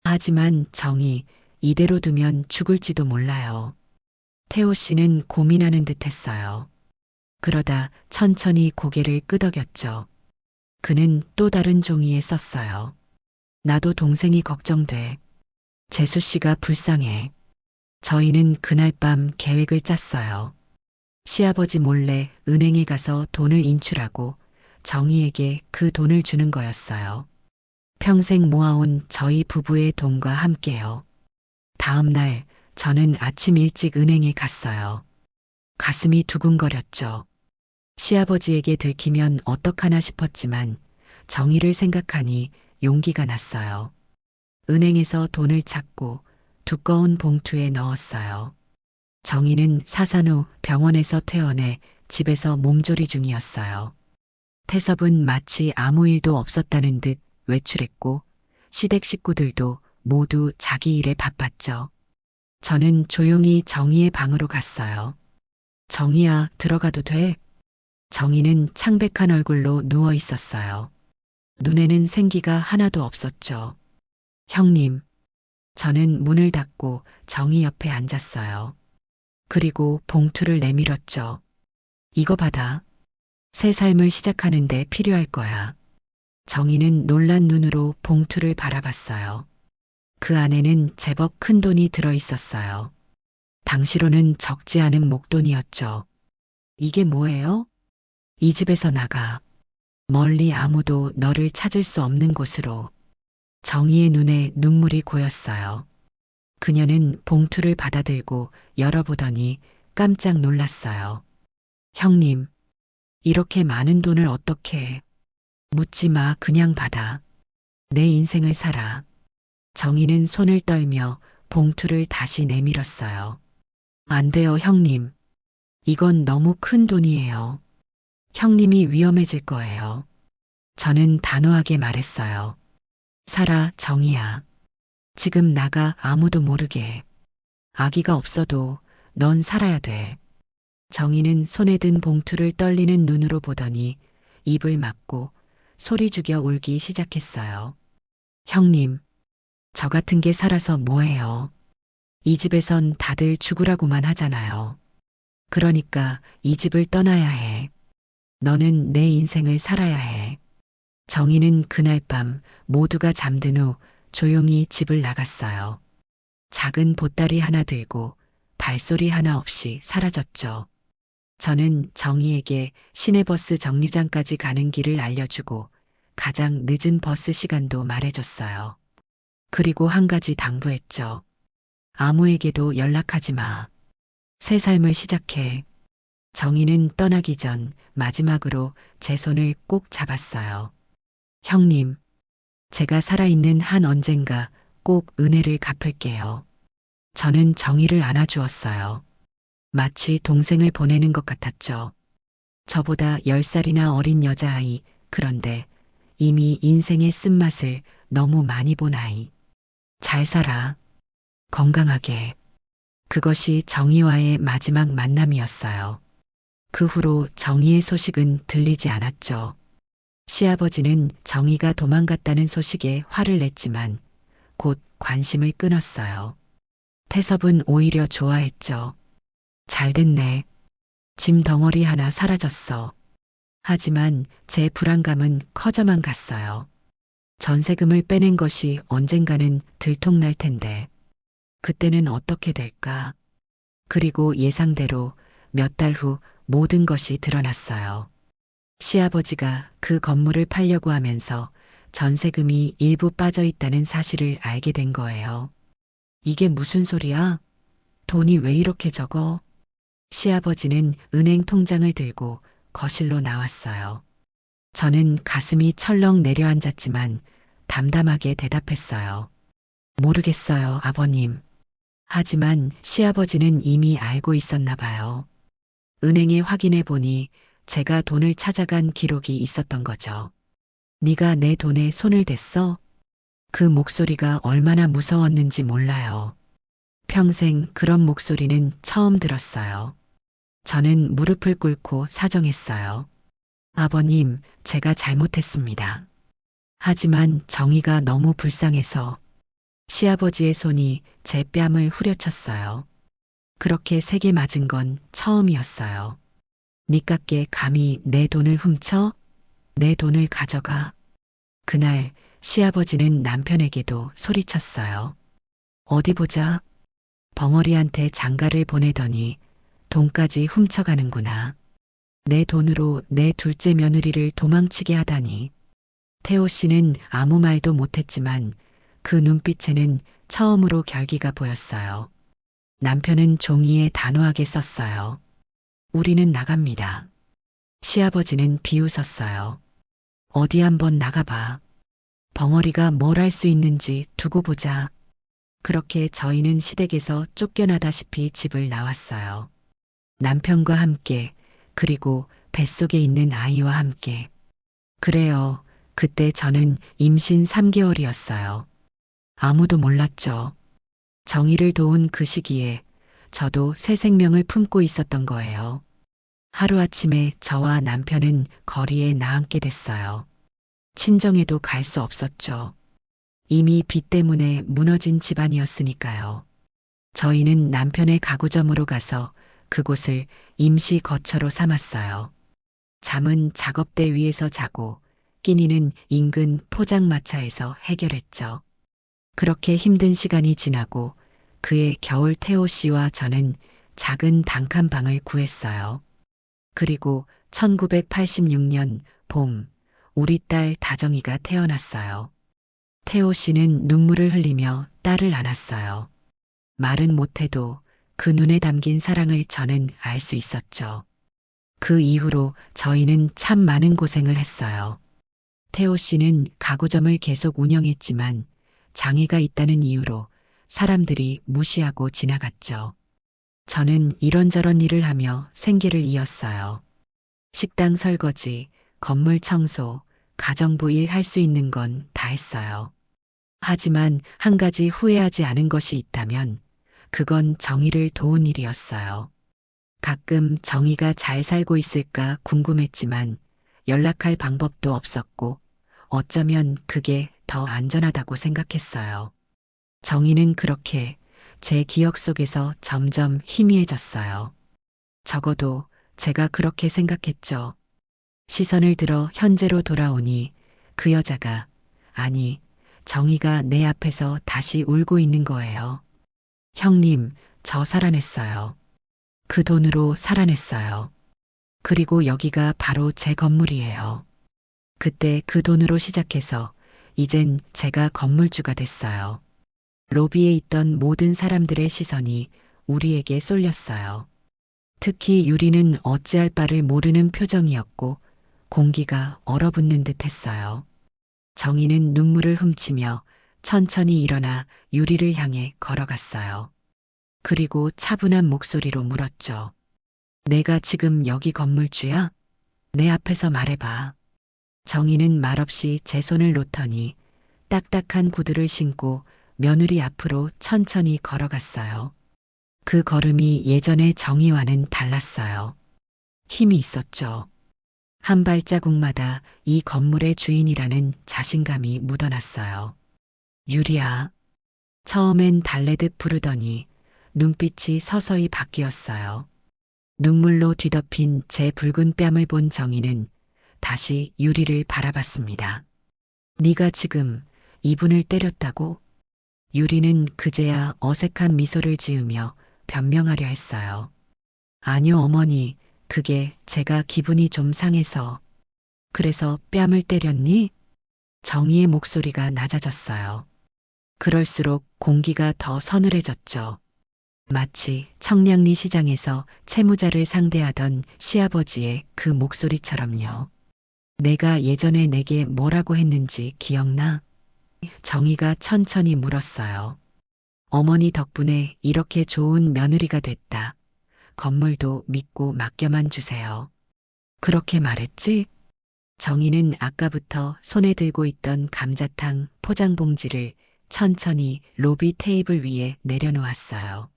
하지만 정이 이대로 두면 죽을지도 몰라요. 태호 씨는 고민하는 듯 했어요. 그러다 천천히 고개를 끄덕였죠. 그는 또 다른 종이에 썼어요. 나도 동생이 걱정돼. 재수 씨가 불쌍해. 저희는 그날 밤 계획을 짰어요. 시아버지 몰래 은행에 가서 돈을 인출하고 정희에게 그 돈을 주는 거였어요. 평생 모아온 저희 부부의 돈과 함께요. 다음 날 저는 아침 일찍 은행에 갔어요. 가슴이 두근거렸죠. 시아버지에게 들키면 어떡하나 싶었지만 정의를 생각하니 용기가 났어요. 은행에서 돈을 찾고 두꺼운 봉투에 넣었어요. 정의는 사산 후 병원에서 퇴원해 집에서 몸조리 중이었어요. 태섭은 마치 아무 일도 없었다는 듯 외출했고 시댁 식구들도 모두 자기 일에 바빴죠. 저는 조용히 정희의 방으로 갔어요. 정희야, 들어가도 돼? 정희는 창백한 얼굴로 누워 있었어요. 눈에는 생기가 하나도 없었죠. 형님. 저는 문을 닫고 정희 옆에 앉았어요. 그리고 봉투를 내밀었죠. 이거 받아. 새 삶을 시작하는데 필요할 거야. 정희는 놀란 눈으로 봉투를 바라봤어요. 그 안에는 제법 큰 돈이 들어 있었어요. 당시로는 적지 않은 목돈이었죠. 이게 뭐예요? 이 집에서 나가. 멀리 아무도 너를 찾을 수 없는 곳으로. 정희의 눈에 눈물이 고였어요. 그녀는 봉투를 받아들고 열어보더니 깜짝 놀랐어요. 형님, 이렇게 많은 돈을 어떻게? 묻지 마, 그냥 받아. 내 인생을 살아. 정희는 손을 떨며 봉투를 다시 내밀었어요. 안 돼요, 형님. 이건 너무 큰 돈이에요. 형님이 위험해질 거예요. 저는 단호하게 말했어요. 살아, 정희야. 지금 나가 아무도 모르게. 아기가 없어도 넌 살아야 돼. 정희는 손에 든 봉투를 떨리는 눈으로 보더니 입을 막고 소리 죽여 울기 시작했어요. 형님, 저 같은 게 살아서 뭐해요? 이 집에선 다들 죽으라고만 하잖아요. 그러니까 이 집을 떠나야 해. 너는 내 인생을 살아야 해. 정희는 그날 밤 모두가 잠든 후 조용히 집을 나갔어요. 작은 보따리 하나 들고 발소리 하나 없이 사라졌죠. 저는 정희에게 시내버스 정류장까지 가는 길을 알려주고 가장 늦은 버스 시간도 말해줬어요. 그리고 한 가지 당부했죠. 아무에게도 연락하지 마. 새 삶을 시작해. 정희는 떠나기 전 마지막으로 제 손을 꼭 잡았어요. 형님, 제가 살아있는 한 언젠가 꼭 은혜를 갚을게요. 저는 정희를 안아주었어요. 마치 동생을 보내는 것 같았죠. 저보다 10살이나 어린 여자아이, 그런데 이미 인생의 쓴맛을 너무 많이 본 아이. 잘 살아. 건강하게. 그것이 정희와의 마지막 만남이었어요. 그 후로 정희의 소식은 들리지 않았죠. 시아버지는 정희가 도망갔다는 소식에 화를 냈지만 곧 관심을 끊었어요. 태섭은 오히려 좋아했죠. 잘 됐네. 짐 덩어리 하나 사라졌어. 하지만 제 불안감은 커져만 갔어요. 전세금을 빼낸 것이 언젠가는 들통날 텐데 그때는 어떻게 될까? 그리고 예상대로 몇 달 후 모든 것이 드러났어요. 시아버지가 그 건물을 팔려고 하면서 전세금이 일부 빠져 있다는 사실을 알게 된 거예요. 이게 무슨 소리야? 돈이 왜 이렇게 적어? 시아버지는 은행 통장을 들고 거실로 나왔어요. 저는 가슴이 철렁 내려앉았지만 담담하게 대답했어요. 모르겠어요, 아버님. 하지만 시아버지는 이미 알고 있었나 봐요. 은행에 확인해 보니 제가 돈을 찾아간 기록이 있었던 거죠. 네가 내 돈에 손을 댔어? 그 목소리가 얼마나 무서웠는지 몰라요. 평생 그런 목소리는 처음 들었어요. 저는 무릎을 꿇고 사정했어요. 아버님, 제가 잘못했습니다. 하지만 정의가 너무 불쌍해서 시아버지의 손이 제 뺨을 후려쳤어요. 그렇게 세게 맞은 건 처음이었어요. 니깎게 감히 내 돈을 훔쳐? 내 돈을 가져가. 그날 시아버지는 남편에게도 소리쳤어요. 어디 보자. 벙어리한테 장가를 보내더니 돈까지 훔쳐가는구나. 내 돈으로 내 둘째 며느리를 도망치게 하다니. 태호 씨는 아무 말도 못했지만 그 눈빛에는 처음으로 결기가 보였어요. 남편은 종이에 단호하게 썼어요. 우리는 나갑니다. 시아버지는 비웃었어요. 어디 한번 나가봐. 벙어리가 뭘 할 수 있는지 두고 보자. 그렇게 저희는 시댁에서 쫓겨나다시피 집을 나왔어요. 남편과 함께, 그리고 뱃속에 있는 아이와 함께. 그래요. 그때 저는 임신 3개월이었어요. 아무도 몰랐죠. 정의를 도운 그 시기에 저도 새 생명을 품고 있었던 거예요. 하루아침에 저와 남편은 거리에 나앉게 됐어요. 친정에도 갈 수 없었죠. 이미 빚 때문에 무너진 집안이었으니까요. 저희는 남편의 가구점으로 가서 그곳을 임시 거처로 삼았어요. 잠은 작업대 위에서 자고 끼니는 인근 포장마차에서 해결했죠. 그렇게 힘든 시간이 지나고 그의 겨울 태호 씨와 저는 작은 단칸방을 구했어요. 그리고 1986년 봄, 우리 딸 다정이가 태어났어요. 태호 씨는 눈물을 흘리며 딸을 안았어요. 말은 못해도 그 눈에 담긴 사랑을 저는 알 수 있었죠. 그 이후로 저희는 참 많은 고생을 했어요. 태호 씨는 가구점을 계속 운영했지만 장애가 있다는 이유로 사람들이 무시하고 지나갔죠. 저는 이런저런 일을 하며 생계를 이었어요. 식당 설거지, 건물 청소, 가정부 일 할 수 있는 건 다 했어요. 하지만 한 가지 후회하지 않은 것이 있다면 그건 정의를 도운 일이었어요. 가끔 정의가 잘 살고 있을까 궁금했지만 연락할 방법도 없었고 어쩌면 그게 더 안전하다고 생각했어요. 정의는 그렇게 제 기억 속에서 점점 희미해졌어요. 적어도 제가 그렇게 생각했죠. 시선을 들어 현재로 돌아오니 그 여자가, 아니, 정의가 내 앞에서 다시 울고 있는 거예요. 형님, 저 살아냈어요. 그 돈으로 살아냈어요. 그리고 여기가 바로 제 건물이에요. 그때 그 돈으로 시작해서 이젠 제가 건물주가 됐어요. 로비에 있던 모든 사람들의 시선이 우리에게 쏠렸어요. 특히 유리는 어찌할 바를 모르는 표정이었고 공기가 얼어붙는 듯 했어요. 정희는 눈물을 훔치며 천천히 일어나 유리를 향해 걸어갔어요. 그리고 차분한 목소리로 물었죠. 내가 지금 여기 건물주야? 내 앞에서 말해봐. 정희는 말없이 제 손을 놓더니 딱딱한 구두를 신고 며느리 앞으로 천천히 걸어갔어요. 그 걸음이 예전의 정희와는 달랐어요. 힘이 있었죠. 한 발자국마다 이 건물의 주인이라는 자신감이 묻어났어요. 유리야. 처음엔 달래듯 부르더니 눈빛이 서서히 바뀌었어요. 눈물로 뒤덮인 제 붉은 뺨을 본 정희는 다시 유리를 바라봤습니다. 네가 지금 이분을 때렸다고? 유리는 그제야 어색한 미소를 지으며 변명하려 했어요. 아니요, 어머니. 그게 제가 기분이 좀 상해서. 그래서 뺨을 때렸니? 정희의 목소리가 낮아졌어요. 그럴수록 공기가 더 서늘해졌죠. 마치 청량리 시장에서 채무자를 상대하던 시아버지의 그 목소리처럼요. 내가 예전에 내게 뭐라고 했는지 기억나? 정희가 천천히 물었어요. 어머니 덕분에 이렇게 좋은 며느리가 됐다. 건물도 믿고 맡겨만 주세요. 그렇게 말했지? 정희는 아까부터 손에 들고 있던 감자탕 포장봉지를 천천히 로비 테이블 위에 내려놓았어요.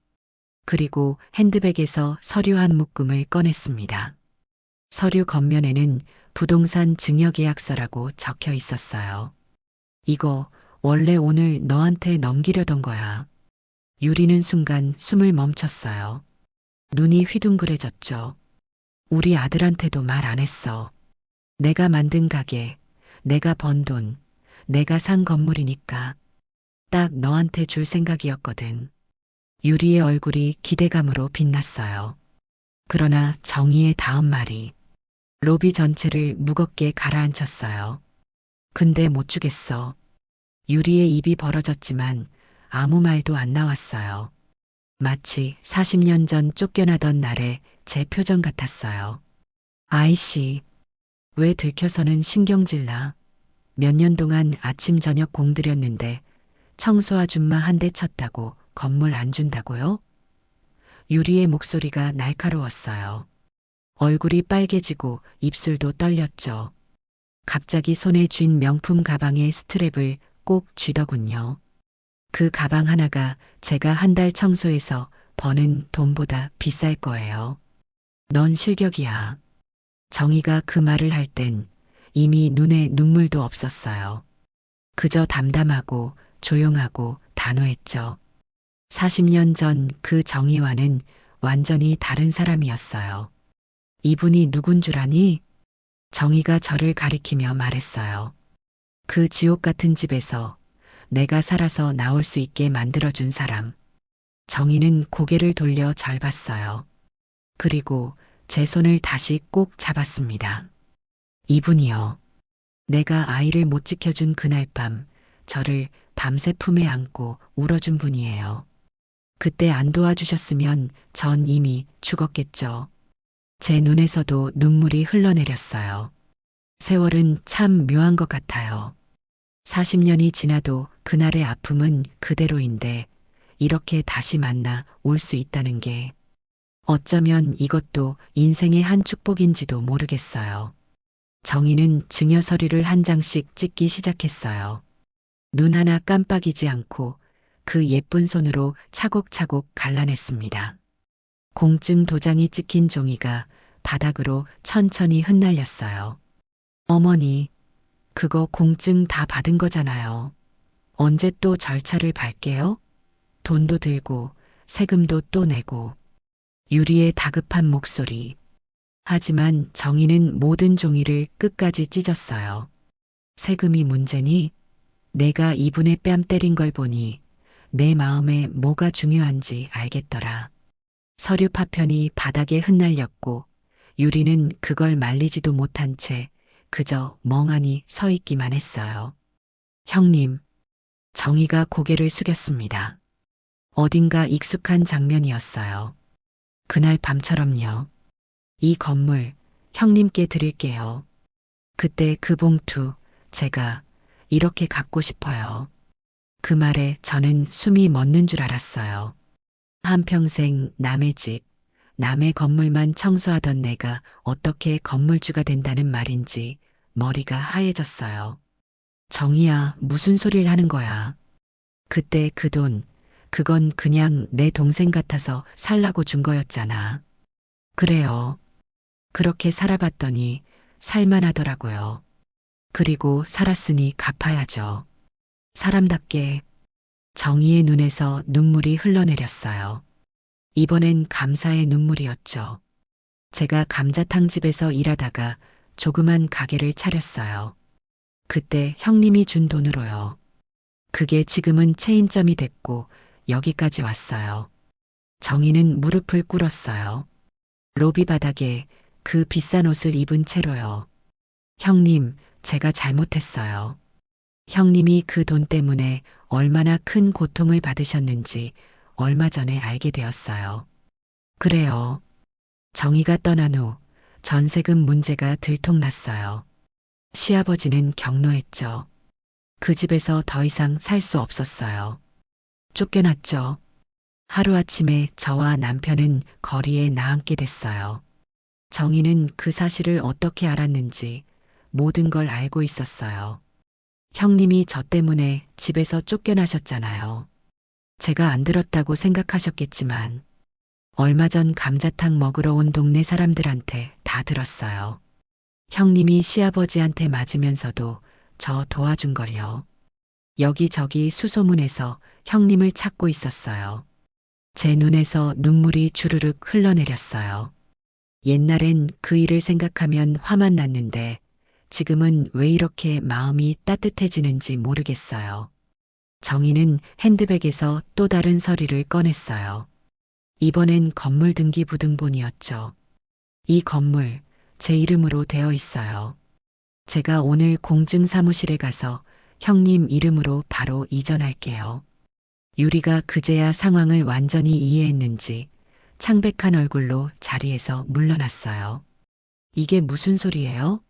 그리고 핸드백에서 서류 한 묶음을 꺼냈습니다. 서류 겉면에는 부동산 증여계약서라고 적혀 있었어요. 이거 원래 오늘 너한테 넘기려던 거야. 유리는 순간 숨을 멈췄어요. 눈이 휘둥그레졌죠. 우리 아들한테도 말 안 했어. 내가 만든 가게, 내가 번 돈, 내가 산 건물이니까 딱 너한테 줄 생각이었거든. 유리의 얼굴이 기대감으로 빛났어요. 그러나 정희의 다음 말이 로비 전체를 무겁게 가라앉혔어요. 근데 못 주겠어. 유리의 입이 벌어졌지만 아무 말도 안 나왔어요. 마치 40년 전 쫓겨나던 날의 제 표정 같았어요. 아이씨, 왜 들켜서는 신경질나? 몇 년 동안 아침 저녁 공들였는데 청소 아줌마 한 대 쳤다고 건물 안 준다고요? 유리의 목소리가 날카로웠어요. 얼굴이 빨개지고 입술도 떨렸죠. 갑자기 손에 쥔 명품 가방의 스트랩을 꼭 쥐더군요. 그 가방 하나가 제가 한 달 청소해서 버는 돈보다 비쌀 거예요. 넌 실격이야. 정희가 그 말을 할 땐 이미 눈에 눈물도 없었어요. 그저 담담하고 조용하고 단호했죠. 40년 전 그 정희와는 완전히 다른 사람이었어요. 이분이 누군 줄 아니? 정희가 저를 가리키며 말했어요. 그 지옥 같은 집에서 내가 살아서 나올 수 있게 만들어준 사람. 정희는 고개를 돌려 절 봤어요. 그리고 제 손을 다시 꼭 잡았습니다. 이분이요. 내가 아이를 못 지켜준 그날 밤 저를 밤새 품에 안고 울어준 분이에요. 그때 안 도와주셨으면 전 이미 죽었겠죠. 제 눈에서도 눈물이 흘러내렸어요. 세월은 참 묘한 것 같아요. 40년이 지나도 그날의 아픔은 그대로인데 이렇게 다시 만나 올 수 있다는 게 어쩌면 이것도 인생의 한 축복인지도 모르겠어요. 정희는 증여 서류를 한 장씩 찍기 시작했어요. 눈 하나 깜빡이지 않고 그 예쁜 손으로 차곡차곡 갈라냈습니다. 공증 도장이 찍힌 종이가 바닥으로 천천히 흩날렸어요. 어머니, 그거 공증 다 받은 거잖아요. 언제 또 절차를 밟게요? 돈도 들고 세금도 또 내고. 유리의 다급한 목소리. 하지만 정희는 모든 종이를 끝까지 찢었어요. 세금이 문제니? 내가 이분의 뺨 때린 걸 보니 내 마음에 뭐가 중요한지 알겠더라. 서류 파편이 바닥에 흩날렸고 유리는 그걸 말리지도 못한 채 그저 멍하니 서 있기만 했어요. 형님, 정희가 고개를 숙였습니다. 어딘가 익숙한 장면이었어요. 그날 밤처럼요. 이 건물 형님께 드릴게요. 그때 그 봉투 제가 이렇게 갖고 싶어요. 그 말에 저는 숨이 멎는 줄 알았어요. 한평생 남의 집, 남의 건물만 청소하던 내가 어떻게 건물주가 된다는 말인지 머리가 하얘졌어요. 정희야, 무슨 소리를 하는 거야? 그때 그 돈, 그건 그냥 내 동생 같아서 살라고 준 거였잖아. 그래요. 그렇게 살아봤더니 살만하더라고요. 그리고 살았으니 갚아야죠. 사람답게 정의의 눈에서 눈물이 흘러내렸어요. 이번엔 감사의 눈물이었죠. 제가 감자탕집에서 일하다가 조그만 가게를 차렸어요. 그때 형님이 준 돈으로요. 그게 지금은 체인점이 됐고 여기까지 왔어요. 정희는 무릎을 꿇었어요. 로비 바닥에 그 비싼 옷을 입은 채로요. 형님, 제가 잘못했어요. 형님이 그 돈 때문에 얼마나 큰 고통을 받으셨는지 얼마 전에 알게 되었어요. 그래요. 정희가 떠난 후 전세금 문제가 들통났어요. 시아버지는 경로했죠. 그 집에서 더 이상 살 수 없었어요. 쫓겨났죠. 하루아침에 저와 남편은 거리에 나앉게 됐어요. 정희는 그 사실을 어떻게 알았는지 모든 걸 알고 있었어요. 형님이 저 때문에 집에서 쫓겨나셨잖아요. 제가 안 들었다고 생각하셨겠지만 얼마 전 감자탕 먹으러 온 동네 사람들한테 다 들었어요. 형님이 시아버지한테 맞으면서도 저 도와준 걸요. 여기저기 수소문해서 형님을 찾고 있었어요. 제 눈에서 눈물이 주르륵 흘러내렸어요. 옛날엔 그 일을 생각하면 화만 났는데 지금은 왜 이렇게 마음이 따뜻해지는지 모르겠어요. 정희는 핸드백에서 또 다른 서류를 꺼냈어요. 이번엔 건물 등기 부등본이었죠. 이 건물 제 이름으로 되어 있어요. 제가 오늘 공증 사무실에 가서 형님 이름으로 바로 이전할게요. 유리가 그제야 상황을 완전히 이해했는지 창백한 얼굴로 자리에서 물러났어요. 이게 무슨 소리예요?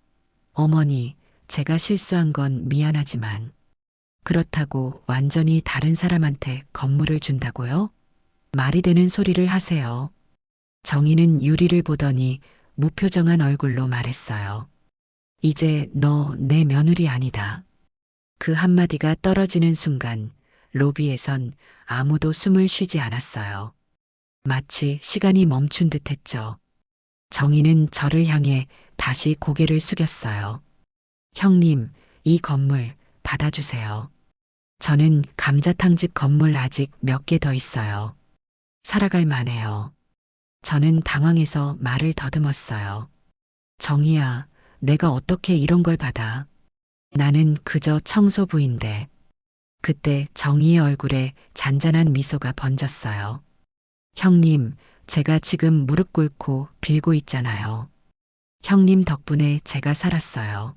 어머니, 제가 실수한 건 미안하지만 그렇다고 완전히 다른 사람한테 건물을 준다고요? 말이 되는 소리를 하세요. 정희는 유리를 보더니 무표정한 얼굴로 말했어요. 이제 너 내 며느리 아니다. 그 한마디가 떨어지는 순간 로비에선 아무도 숨을 쉬지 않았어요. 마치 시간이 멈춘 듯 했죠. 정희는 저를 향해 다시 고개를 숙였어요. 형님, 이 건물 받아주세요. 저는 감자탕집 건물 아직 몇 개 더 있어요. 살아갈 만해요. 저는 당황해서 말을 더듬었어요. 정희야, 내가 어떻게 이런 걸 받아? 나는 그저 청소부인데. 그때 정희의 얼굴에 잔잔한 미소가 번졌어요. 형님, 제가 지금 무릎 꿇고 빌고 있잖아요. 형님 덕분에 제가 살았어요.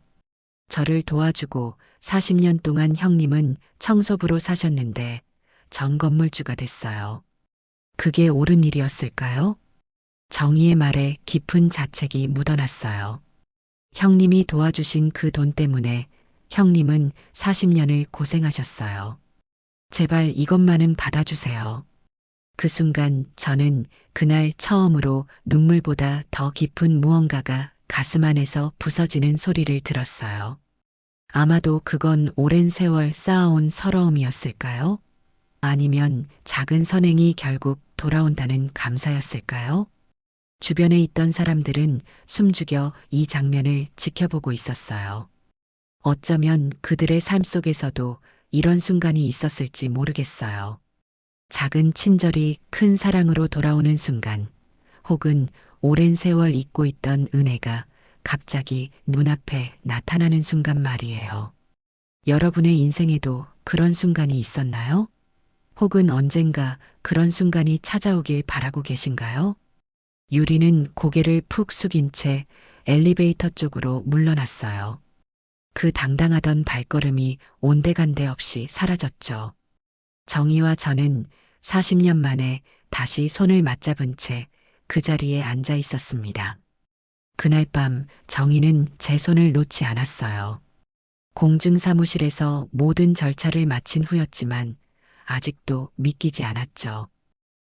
저를 도와주고 40년 동안 형님은 청소부로 사셨는데 전 건물주가 됐어요. 그게 옳은 일이었을까요? 정희의 말에 깊은 자책이 묻어났어요. 형님이 도와주신 그 돈 때문에 형님은 40년을 고생하셨어요. 제발 이것만은 받아주세요. 그 순간 저는 그날 처음으로 눈물보다 더 깊은 무언가가 가슴 안에서 부서지는 소리를 들었어요. 아마도 그건 오랜 세월 쌓아온 서러움이었을까요? 아니면 작은 선행이 결국 돌아온다는 감사였을까요? 주변에 있던 사람들은 숨죽여 이 장면을 지켜보고 있었어요. 어쩌면 그들의 삶 속에서도 이런 순간이 있었을지 모르겠어요. 작은 친절이 큰 사랑으로 돌아오는 순간, 혹은 오랜 세월 잊고 있던 은혜가 갑자기 눈앞에 나타나는 순간 말이에요. 여러분의 인생에도 그런 순간이 있었나요? 혹은 언젠가 그런 순간이 찾아오길 바라고 계신가요? 유리는 고개를 푹 숙인 채 엘리베이터 쪽으로 물러났어요. 그 당당하던 발걸음이 온데간데 없이 사라졌죠. 정희와 저는 40년 만에 다시 손을 맞잡은 채 그 자리에 앉아 있었습니다. 그날 밤 정희는 제 손을 놓지 않았어요. 공증사무실에서 모든 절차를 마친 후였지만 아직도 믿기지 않았죠.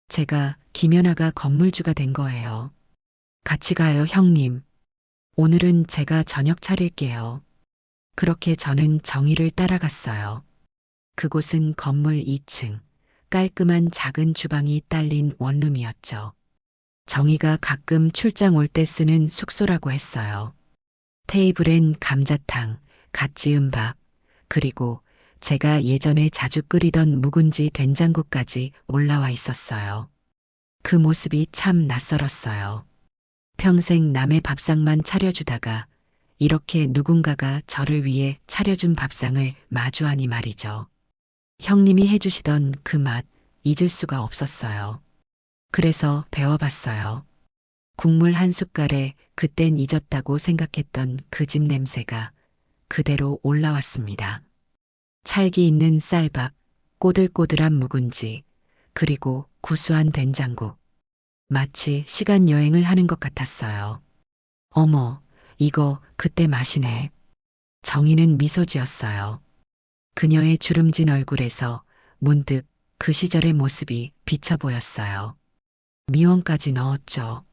제가 김연아가 건물주가 된 거예요. 같이 가요, 형님. 오늘은 제가 저녁 차릴게요. 그렇게 저는 정희를 따라갔어요. 그곳은 건물 2층, 깔끔한 작은 주방이 딸린 원룸이었죠. 정희가 가끔 출장 올 때 쓰는 숙소라고 했어요. 테이블엔 감자탕, 갓 지은 밥, 그리고 제가 예전에 자주 끓이던 묵은지 된장국까지 올라와 있었어요. 그 모습이 참 낯설었어요. 평생 남의 밥상만 차려주다가 이렇게 누군가가 저를 위해 차려준 밥상을 마주하니 말이죠. 형님이 해주시던 그 맛 잊을 수가 없었어요. 그래서 배워봤어요. 국물 한 숟갈에 그땐 잊었다고 생각했던 그 집 냄새가 그대로 올라왔습니다. 찰기 있는 쌀밥, 꼬들꼬들한 묵은지, 그리고 구수한 된장국. 마치 시간 여행을 하는 것 같았어요. 어머, 이거 그때 맛이네. 정희는 미소 지었어요. 그녀의 주름진 얼굴에서 문득 그 시절의 모습이 비쳐 보였어요. 미원까지 넣었죠.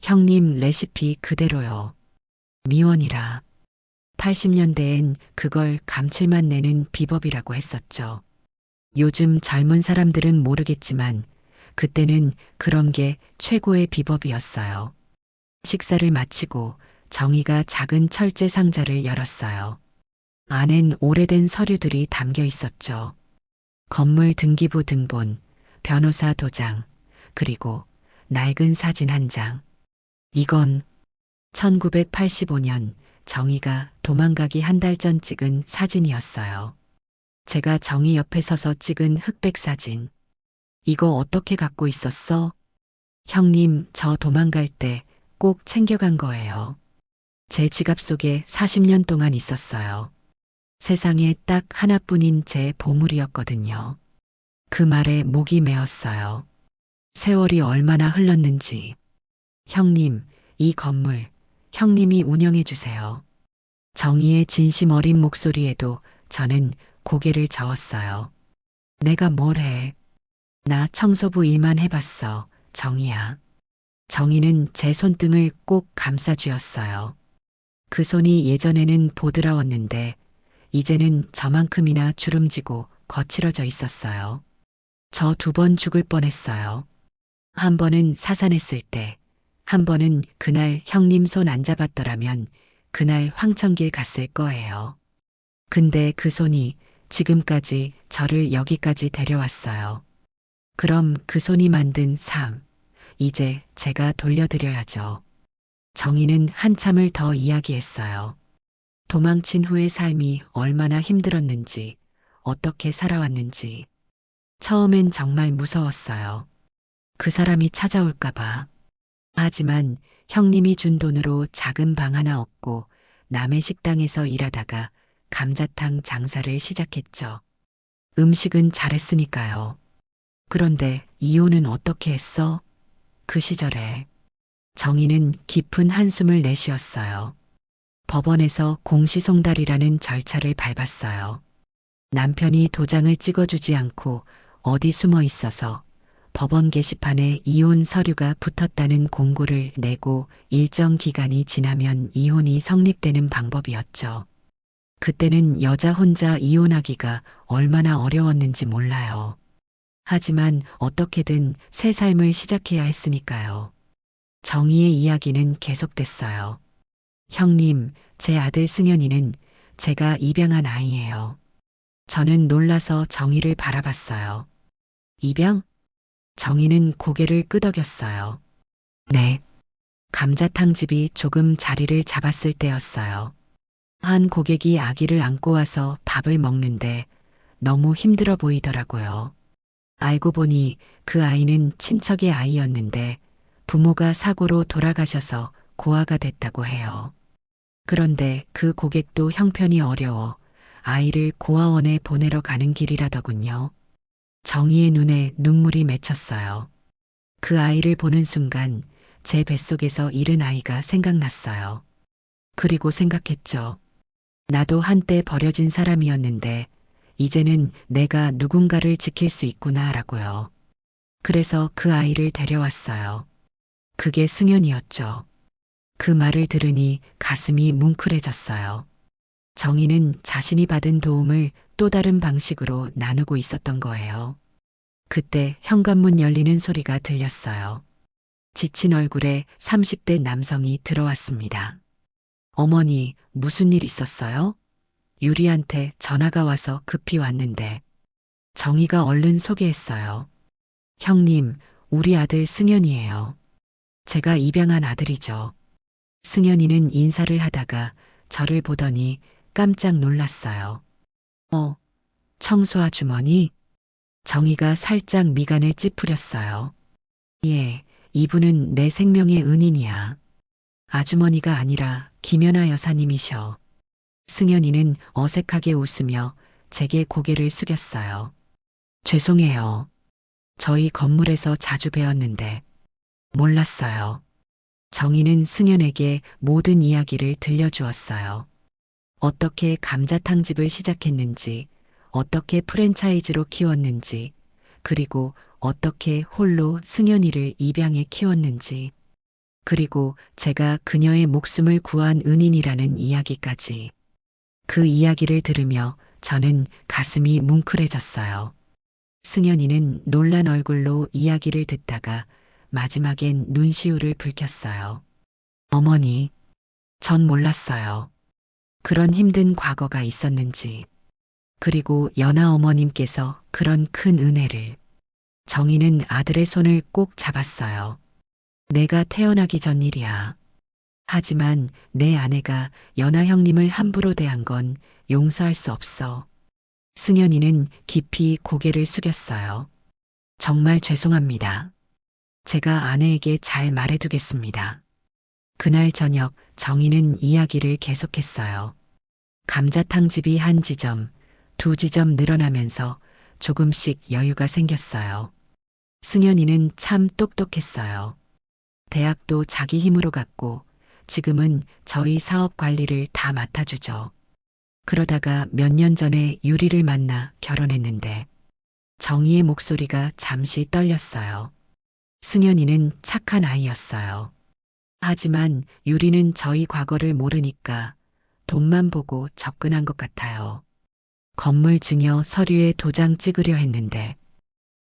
형님 레시피 그대로요. 미원이라. 80년대엔 그걸 감칠맛 내는 비법이라고 했었죠. 요즘 젊은 사람들은 모르겠지만 그때는 그런 게 최고의 비법이었어요. 식사를 마치고 정희가 작은 철제 상자를 열었어요. 안엔 오래된 서류들이 담겨 있었죠. 건물 등기부 등본, 변호사 도장, 그리고 낡은 사진 한 장. 이건 1985년 정희가 도망가기 한 달 전 찍은 사진이었어요. 제가 정희 옆에 서서 찍은 흑백 사진. 이거 어떻게 갖고 있었어? 형님, 저 도망갈 때 꼭 챙겨간 거예요. 제 지갑 속에 40년 동안 있었어요. 세상에 딱 하나뿐인 제 보물이었거든요. 그 말에 목이 메었어요. 세월이 얼마나 흘렀는지. 형님, 이 건물, 형님이 운영해 주세요. 정희의 진심 어린 목소리에도 저는 고개를 저었어요. 내가 뭘 해? 나 청소부 일만 해봤어, 정희야. 정희는 제 손등을 꼭 감싸쥐었어요. 그 손이 예전에는 보드라웠는데 이제는 저만큼이나 주름지고 거칠어져 있었어요. 저 2번 죽을 뻔했어요. 한 번은 사산했을 때, 한 번은 그날 형님 손 안 잡았더라면 그날 황천길 갔을 거예요. 근데 그 손이 지금까지 저를 여기까지 데려왔어요. 그럼 그 손이 만든 삶, 이제 제가 돌려드려야죠. 정희는 한참을 더 이야기했어요. 도망친 후의 삶이 얼마나 힘들었는지, 어떻게 살아왔는지. 처음엔 정말 무서웠어요. 그 사람이 찾아올까봐. 하지만 형님이 준 돈으로 작은 방 하나 얻고 남의 식당에서 일하다가 감자탕 장사를 시작했죠. 음식은 잘했으니까요. 그런데 이혼은 어떻게 했어? 그 시절에 정희는 깊은 한숨을 내쉬었어요. 법원에서 공시송달이라는 절차를 밟았어요. 남편이 도장을 찍어주지 않고 어디 숨어 있어서 법원 게시판에 이혼 서류가 붙었다는 공고를 내고 일정 기간이 지나면 이혼이 성립되는 방법이었죠. 그때는 여자 혼자 이혼하기가 얼마나 어려웠는지 몰라요. 하지만 어떻게든 새 삶을 시작해야 했으니까요. 정희의 이야기는 계속됐어요. 형님, 제 아들 승현이는 제가 입양한 아이예요. 저는 놀라서 정희를 바라봤어요. 입양? 정희는 고개를 끄덕였어요. 네. 감자탕집이 조금 자리를 잡았을 때였어요. 한 고객이 아기를 안고 와서 밥을 먹는데 너무 힘들어 보이더라고요. 알고 보니 그 아이는 친척의 아이였는데 부모가 사고로 돌아가셔서 고아가 됐다고 해요. 그런데 그 고객도 형편이 어려워 아이를 고아원에 보내러 가는 길이라더군요. 정희의 눈에 눈물이 맺혔어요. 그 아이를 보는 순간 제 뱃속에서 잃은 아이가 생각났어요. 그리고 생각했죠. 나도 한때 버려진 사람이었는데 이제는 내가 누군가를 지킬 수 있구나라고요. 그래서 그 아이를 데려왔어요. 그게 승현이었죠. 그 말을 들으니 가슴이 뭉클해졌어요. 정희는 자신이 받은 도움을 또 다른 방식으로 나누고 있었던 거예요. 그때 현관문 열리는 소리가 들렸어요. 지친 얼굴에 30대 남성이 들어왔습니다. 어머니, 무슨 일 있었어요? 유리한테 전화가 와서 급히 왔는데. 정희가 얼른 소개했어요. 형님, 우리 아들 승현이에요. 제가 입양한 아들이죠. 승현이는 인사를 하다가 저를 보더니 깜짝 놀랐어요. 청소 아주머니? 정희가 살짝 미간을 찌푸렸어요. 예, 이분은 내 생명의 은인이야. 아주머니가 아니라 김연아 여사님이셔. 승현이는 어색하게 웃으며 제게 고개를 숙였어요. 죄송해요. 저희 건물에서 자주 뵈었는데 몰랐어요. 정희는 승현에게 모든 이야기를 들려주었어요. 어떻게 감자탕집을 시작했는지, 어떻게 프랜차이즈로 키웠는지, 그리고 어떻게 홀로 승현이를 입양해 키웠는지, 그리고 제가 그녀의 목숨을 구한 은인이라는 이야기까지. 그 이야기를 들으며 저는 가슴이 뭉클해졌어요. 승현이는 놀란 얼굴로 이야기를 듣다가 마지막엔 눈시울을 붉혔어요. 어머니, 전 몰랐어요. 그런 힘든 과거가 있었는지. 그리고 연아 어머님께서 그런 큰 은혜를. 정희는 아들의 손을 꼭 잡았어요. 내가 태어나기 전 일이야. 하지만 내 아내가 연아 형님을 함부로 대한 건 용서할 수 없어. 승현이는 깊이 고개를 숙였어요. 정말 죄송합니다. 제가 아내에게 잘 말해두겠습니다. 그날 저녁 정희는 이야기를 계속했어요. 감자탕 집이 한 지점, 두 지점 늘어나면서 조금씩 여유가 생겼어요. 승현이는 참 똑똑했어요. 대학도 자기 힘으로 갔고 지금은 저희 사업 관리를 다 맡아주죠. 그러다가 몇 년 전에 유리를 만나 결혼했는데 정희의 목소리가 잠시 떨렸어요. 승현이는 착한 아이였어요. 하지만 유리는 저희 과거를 모르니까 돈만 보고 접근한 것 같아요. 건물 증여 서류에 도장 찍으려 했는데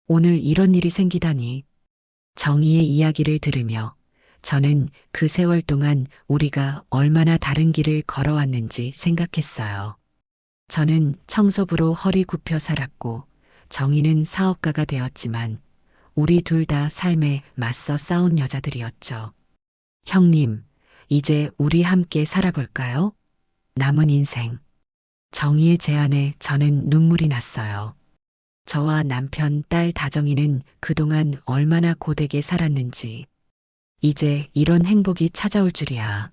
오늘 이런 일이 생기다니. 정희의 이야기를 들으며 저는 그 세월 동안 우리가 얼마나 다른 길을 걸어왔는지 생각했어요. 저는 청소부로 허리 굽혀 살았고 정희는 사업가가 되었지만 우리 둘 다 삶에 맞서 싸운 여자들이었죠. 형님, 이제 우리 함께 살아볼까요? 남은 인생. 정희의 제안에 저는 눈물이 났어요. 저와 남편, 딸 다정이는 그동안 얼마나 고되게 살았는지. 이제 이런 행복이 찾아올 줄이야.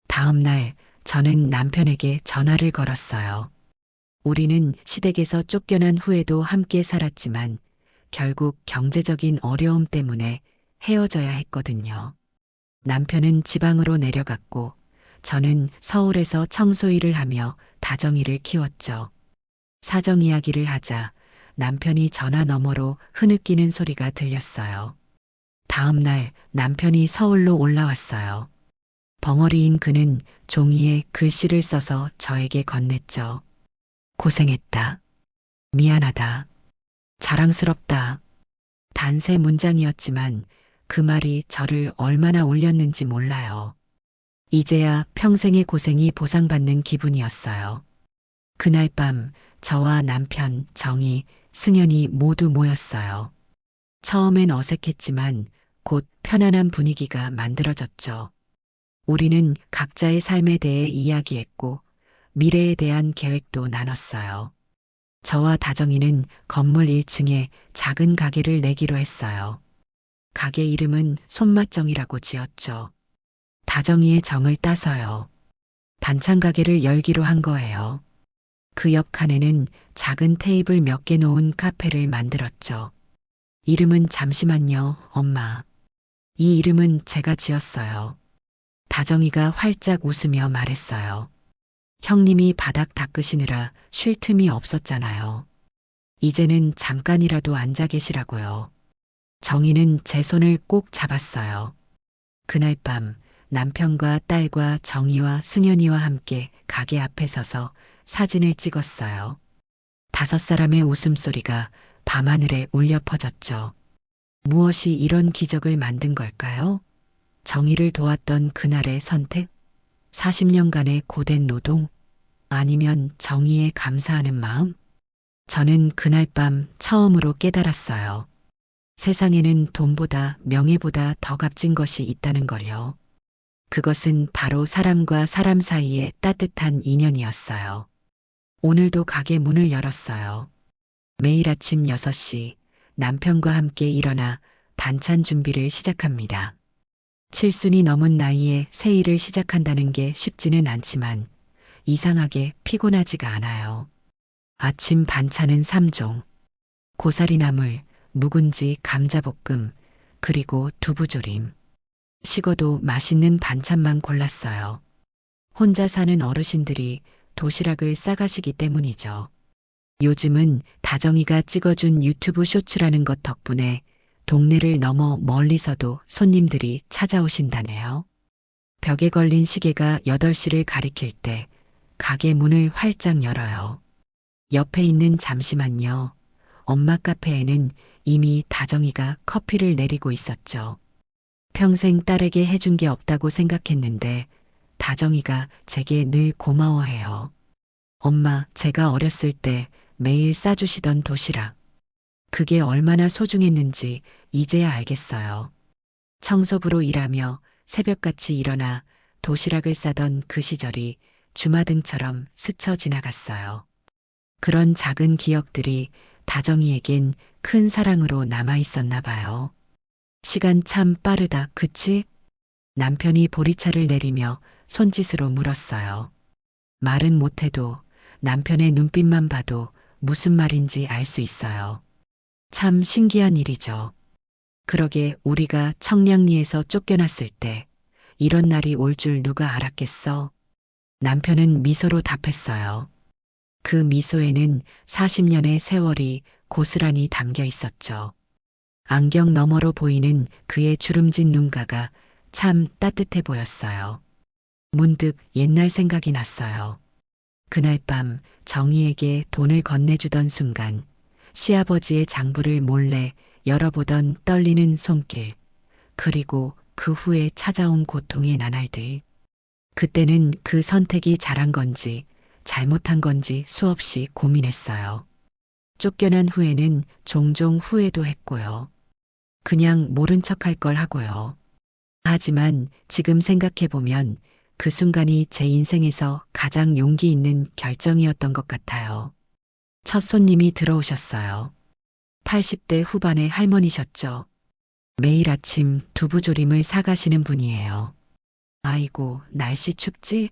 다음 날 저는 남편에게 전화를 걸었어요. 우리는 시댁에서 쫓겨난 후에도 함께 살았지만 결국 경제적인 어려움 때문에 헤어져야 했거든요. 남편은 지방으로 내려갔고 저는 서울에서 청소 일을 하며 다정이를 키웠죠. 사정 이야기를 하자 남편이 전화 너머로 흐느끼는 소리가 들렸어요. 다음 날 남편이 서울로 올라왔어요. 벙어리인 그는 종이에 글씨를 써서 저에게 건넸죠. 고생했다. 미안하다. 자랑스럽다. 단 세 문장이었지만 그 말이 저를 얼마나 울렸는지 몰라요. 이제야 평생의 고생이 보상받는 기분이었어요. 그날 밤 저와 남편, 정희, 승현이 모두 모였어요. 처음엔 어색했지만 곧 편안한 분위기가 만들어졌죠. 우리는 각자의 삶에 대해 이야기했고 미래에 대한 계획도 나눴어요. 저와 다정이는 건물 1층에 작은 가게를 내기로 했어요. 가게 이름은 손맛정이라고 지었죠. 다정이의 정을 따서요. 반찬 가게를 열기로 한 거예요. 그 옆 칸에는 작은 테이블 몇 개 놓은 카페를 만들었죠. 이름은 잠시만요, 엄마. 이 이름은 제가 지었어요. 다정이가 활짝 웃으며 말했어요. 형님이 바닥 닦으시느라 쉴 틈이 없었잖아요. 이제는 잠깐이라도 앉아 계시라고요. 정희는 제 손을 꼭 잡았어요. 그날 밤 남편과 딸과 정희와 승현이와 함께 가게 앞에 서서 사진을 찍었어요. 5사람의 웃음소리가 밤하늘에 울려 퍼졌죠. 무엇이 이런 기적을 만든 걸까요? 정의를 도왔던 그날의 선택? 40년간의 고된 노동? 아니면 정의에 감사하는 마음? 저는 그날 밤 처음으로 깨달았어요. 세상에는 돈보다 명예보다 더 값진 것이 있다는 걸요. 그것은 바로 사람과 사람 사이의 따뜻한 인연이었어요. 오늘도 가게 문을 열었어요. 매일 아침 6시 남편과 함께 일어나 반찬 준비를 시작합니다. 칠순이 넘은 나이에 새 일을 시작한다는 게 쉽지는 않지만 이상하게 피곤하지가 않아요. 아침 반찬은 3종. 고사리나물, 묵은지, 감자볶음, 그리고 두부조림. 식어도 맛있는 반찬만 골랐어요. 혼자 사는 어르신들이 도시락을 싸가시기 때문이죠. 요즘은 다정이가 찍어준 유튜브 쇼츠라는 것 덕분에 동네를 넘어 멀리서도 손님들이 찾아오신다네요. 벽에 걸린 시계가 8시를 가리킬 때 가게 문을 활짝 열어요. 옆에 있는 잠시만요. 엄마 카페에는 이미 다정이가 커피를 내리고 있었죠. 평생 딸에게 해준 게 없다고 생각했는데 다정이가 제게 늘 고마워해요. 엄마, 제가 어렸을 때 매일 싸주시던 도시락. 그게 얼마나 소중했는지 이제야 알겠어요. 청소부로 일하며 새벽같이 일어나 도시락을 싸던 그 시절이 주마등처럼 스쳐 지나갔어요. 그런 작은 기억들이 다정이에겐 큰 사랑으로 남아 있었나 봐요. 시간 참 빠르다, 그치? 남편이 보리차를 내리며 손짓으로 물었어요. 말은 못해도 남편의 눈빛만 봐도 무슨 말인지 알 수 있어요. 참 신기한 일이죠. 그러게 우리가 청량리에서 쫓겨났을 때 이런 날이 올 줄 누가 알았겠어? 남편은 미소로 답했어요. 그 미소에는 40년의 세월이 고스란히 담겨 있었죠. 안경 너머로 보이는 그의 주름진 눈가가 참 따뜻해 보였어요. 문득 옛날 생각이 났어요. 그날 밤 정희에게 돈을 건네주던 순간 시아버지의 장부를 몰래 열어보던 떨리는 손길, 그리고 그 후에 찾아온 고통의 나날들. 그때는 그 선택이 잘한 건지 잘못한 건지 수없이 고민했어요. 쫓겨난 후에는 종종 후회도 했고요. 그냥 모른 척할 걸 하고요. 하지만 지금 생각해보면 그 순간이 제 인생에서 가장 용기 있는 결정이었던 것 같아요. 첫 손님이 들어오셨어요. 80대 후반의 할머니셨죠. 매일 아침 두부조림을 사가시는 분이에요. 아이고, 날씨 춥지?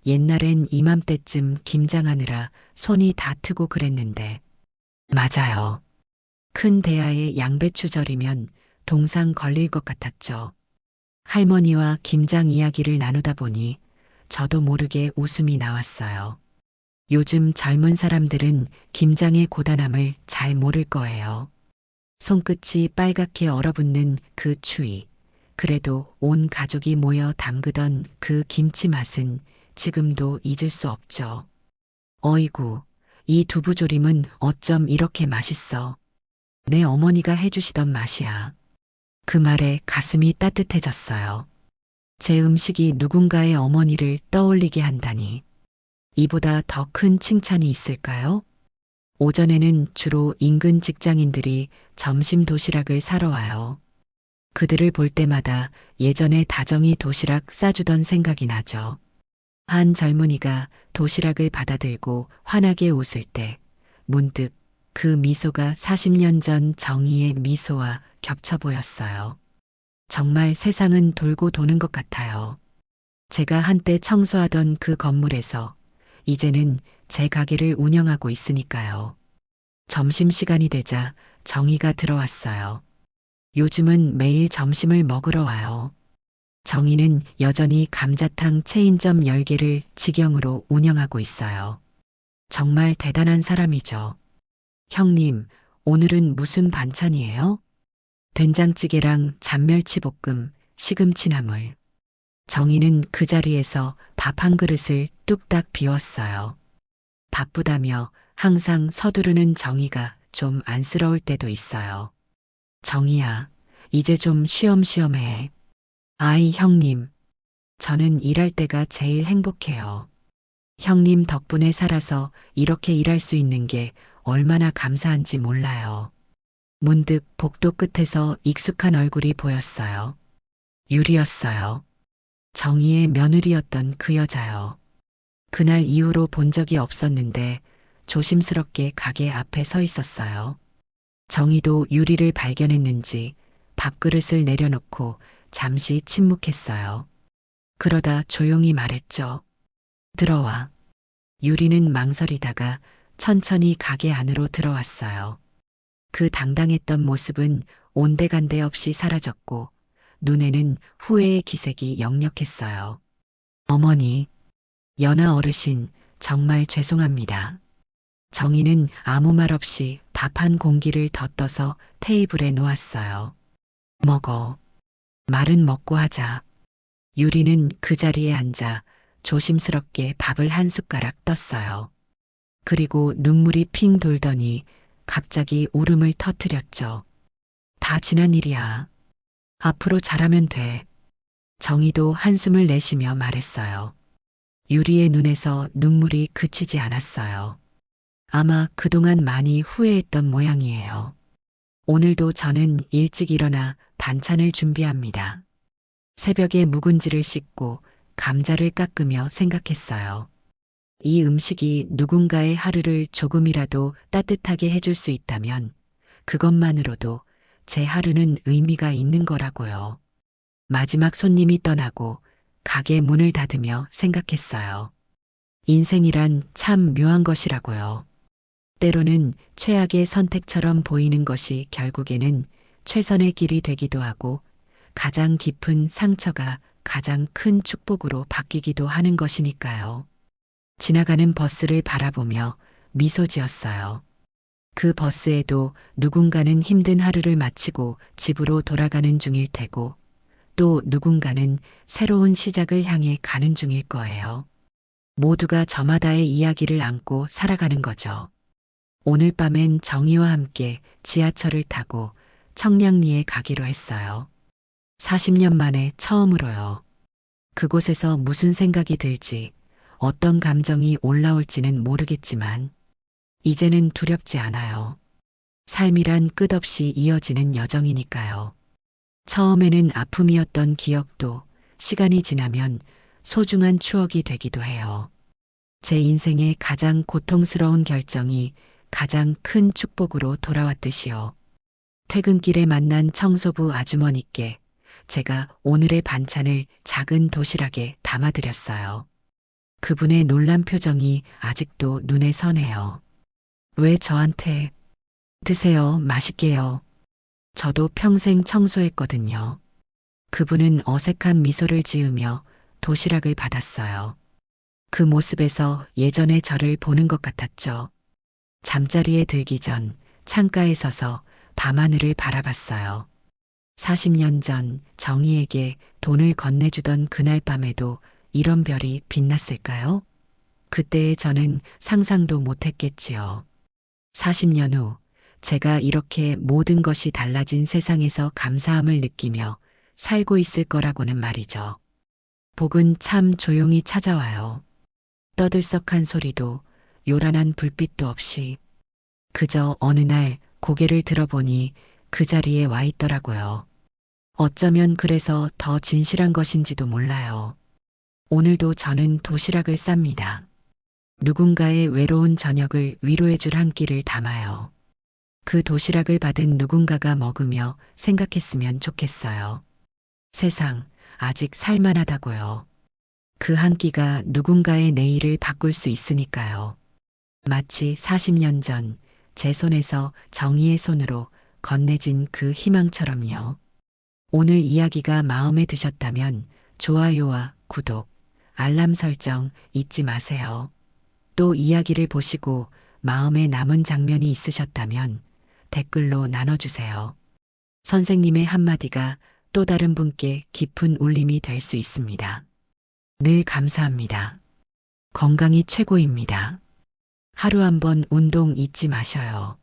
옛날엔 이맘때쯤 김장하느라 손이 다 트고 그랬는데. 맞아요. 큰 대야에 양배추절이면 동상 걸릴 것 같았죠. 할머니와 김장 이야기를 나누다 보니 저도 모르게 웃음이 나왔어요. 요즘 젊은 사람들은 김장의 고단함을 잘 모를 거예요. 손끝이 빨갛게 얼어붙는 그 추위. 그래도 온 가족이 모여 담그던 그 김치 맛은 지금도 잊을 수 없죠. 어이구, 이 두부조림은 어쩜 이렇게 맛있어. 내 어머니가 해주시던 맛이야. 그 말에 가슴이 따뜻해졌어요. 제 음식이 누군가의 어머니를 떠올리게 한다니. 이보다 더 큰 칭찬이 있을까요? 오전에는 주로 인근 직장인들이 점심 도시락을 사러 와요. 그들을 볼 때마다 예전에 다정이 도시락 싸주던 생각이 나죠. 한 젊은이가 도시락을 받아들고 환하게 웃을 때 문득 그 미소가 40년 전 정의의 미소와 겹쳐 보였어요. 정말 세상은 돌고 도는 것 같아요. 제가 한때 청소하던 그 건물에서 이제는 제 가게를 운영하고 있으니까요. 점심시간이 되자 정희가 들어왔어요. 요즘은 매일 점심을 먹으러 와요. 정희는 여전히 감자탕 체인점 10개를 직영으로 운영하고 있어요. 정말 대단한 사람이죠. 형님, 오늘은 무슨 반찬이에요? 된장찌개랑 잔멸치볶음, 시금치나물. 정희는 그 자리에서 밥 한 그릇을 뚝딱 비웠어요. 바쁘다며 항상 서두르는 정희가 좀 안쓰러울 때도 있어요. 정희야, 이제 좀 쉬엄쉬엄 해. 아이, 형님. 저는 일할 때가 제일 행복해요. 형님 덕분에 살아서 이렇게 일할 수 있는 게 얼마나 감사한지 몰라요. 문득 복도 끝에서 익숙한 얼굴이 보였어요. 유리였어요. 정희의 며느리였던 그 여자요. 그날 이후로 본 적이 없었는데 조심스럽게 가게 앞에 서 있었어요. 정희도 유리를 발견했는지 밥그릇을 내려놓고 잠시 침묵했어요. 그러다 조용히 말했죠. 들어와. 유리는 망설이다가 천천히 가게 안으로 들어왔어요. 그 당당했던 모습은 온데간데 없이 사라졌고 눈에는 후회의 기색이 역력했어요. 어머니, 연하 어르신, 정말 죄송합니다. 정희는 아무 말 없이 밥 한 공기를 더 떠서 테이블에 놓았어요. 먹어. 말은 먹고 하자. 유리는 그 자리에 앉아 조심스럽게 밥을 한 숟가락 떴어요. 그리고 눈물이 핑 돌더니 갑자기 울음을 터뜨렸죠. 다 지난 일이야. 앞으로 잘하면 돼. 정희도 한숨을 내쉬며 말했어요. 유리의 눈에서 눈물이 그치지 않았어요. 아마 그동안 많이 후회했던 모양이에요. 오늘도 저는 일찍 일어나 반찬을 준비합니다. 새벽에 묵은지를 씻고 감자를 깎으며 생각했어요. 이 음식이 누군가의 하루를 조금이라도 따뜻하게 해줄 수 있다면 그것만으로도 제 하루는 의미가 있는 거라고요. 마지막 손님이 떠나고 가게 문을 닫으며 생각했어요. 인생이란 참 묘한 것이라고요. 때로는 최악의 선택처럼 보이는 것이 결국에는 최선의 길이 되기도 하고 가장 깊은 상처가 가장 큰 축복으로 바뀌기도 하는 것이니까요. 지나가는 버스를 바라보며 미소 지었어요. 그 버스에도 누군가는 힘든 하루를 마치고 집으로 돌아가는 중일 테고 또 누군가는 새로운 시작을 향해 가는 중일 거예요. 모두가 저마다의 이야기를 안고 살아가는 거죠. 오늘 밤엔 정희와 함께 지하철을 타고 청량리에 가기로 했어요. 40년 만에 처음으로요. 그곳에서 무슨 생각이 들지, 어떤 감정이 올라올지는 모르겠지만, 이제는 두렵지 않아요. 삶이란 끝없이 이어지는 여정이니까요. 처음에는 아픔이었던 기억도 시간이 지나면 소중한 추억이 되기도 해요. 제 인생의 가장 고통스러운 결정이 가장 큰 축복으로 돌아왔듯이요. 퇴근길에 만난 청소부 아주머니께 제가 오늘의 반찬을 작은 도시락에 담아드렸어요. 그분의 놀란 표정이 아직도 눈에 선해요. 왜 저한테? 드세요, 맛있게요. 저도 평생 청소했거든요. 그분은 어색한 미소를 지으며 도시락을 받았어요. 그 모습에서 예전의 저를 보는 것 같았죠. 잠자리에 들기 전 창가에 서서 밤하늘을 바라봤어요. 40년 전 정희에게 돈을 건네주던 그날 밤에도 이런 별이 빛났을까요? 그때의 저는 상상도 못했겠지요. 40년 후 제가 이렇게 모든 것이 달라진 세상에서 감사함을 느끼며 살고 있을 거라고는 말이죠. 복은 참 조용히 찾아와요. 떠들썩한 소리도 요란한 불빛도 없이 그저 어느 날 고개를 들어보니 그 자리에 와 있더라고요. 어쩌면 그래서 더 진실한 것인지도 몰라요. 오늘도 저는 도시락을 쌉니다. 누군가의 외로운 저녁을 위로해줄 한 끼를 담아요. 그 도시락을 받은 누군가가 먹으며 생각했으면 좋겠어요. 세상 아직 살만하다고요. 그 한 끼가 누군가의 내일을 바꿀 수 있으니까요. 마치 40년 전 제 손에서 정희의 손으로 건네진 그 희망처럼요. 오늘 이야기가 마음에 드셨다면 좋아요와 구독, 알람 설정 잊지 마세요. 또 이야기를 보시고 마음에 남은 장면이 있으셨다면 댓글로 나눠주세요. 선생님의 한마디가 또 다른 분께 깊은 울림이 될 수 있습니다. 늘 감사합니다. 건강이 최고입니다. 하루 한 번 운동 잊지 마셔요.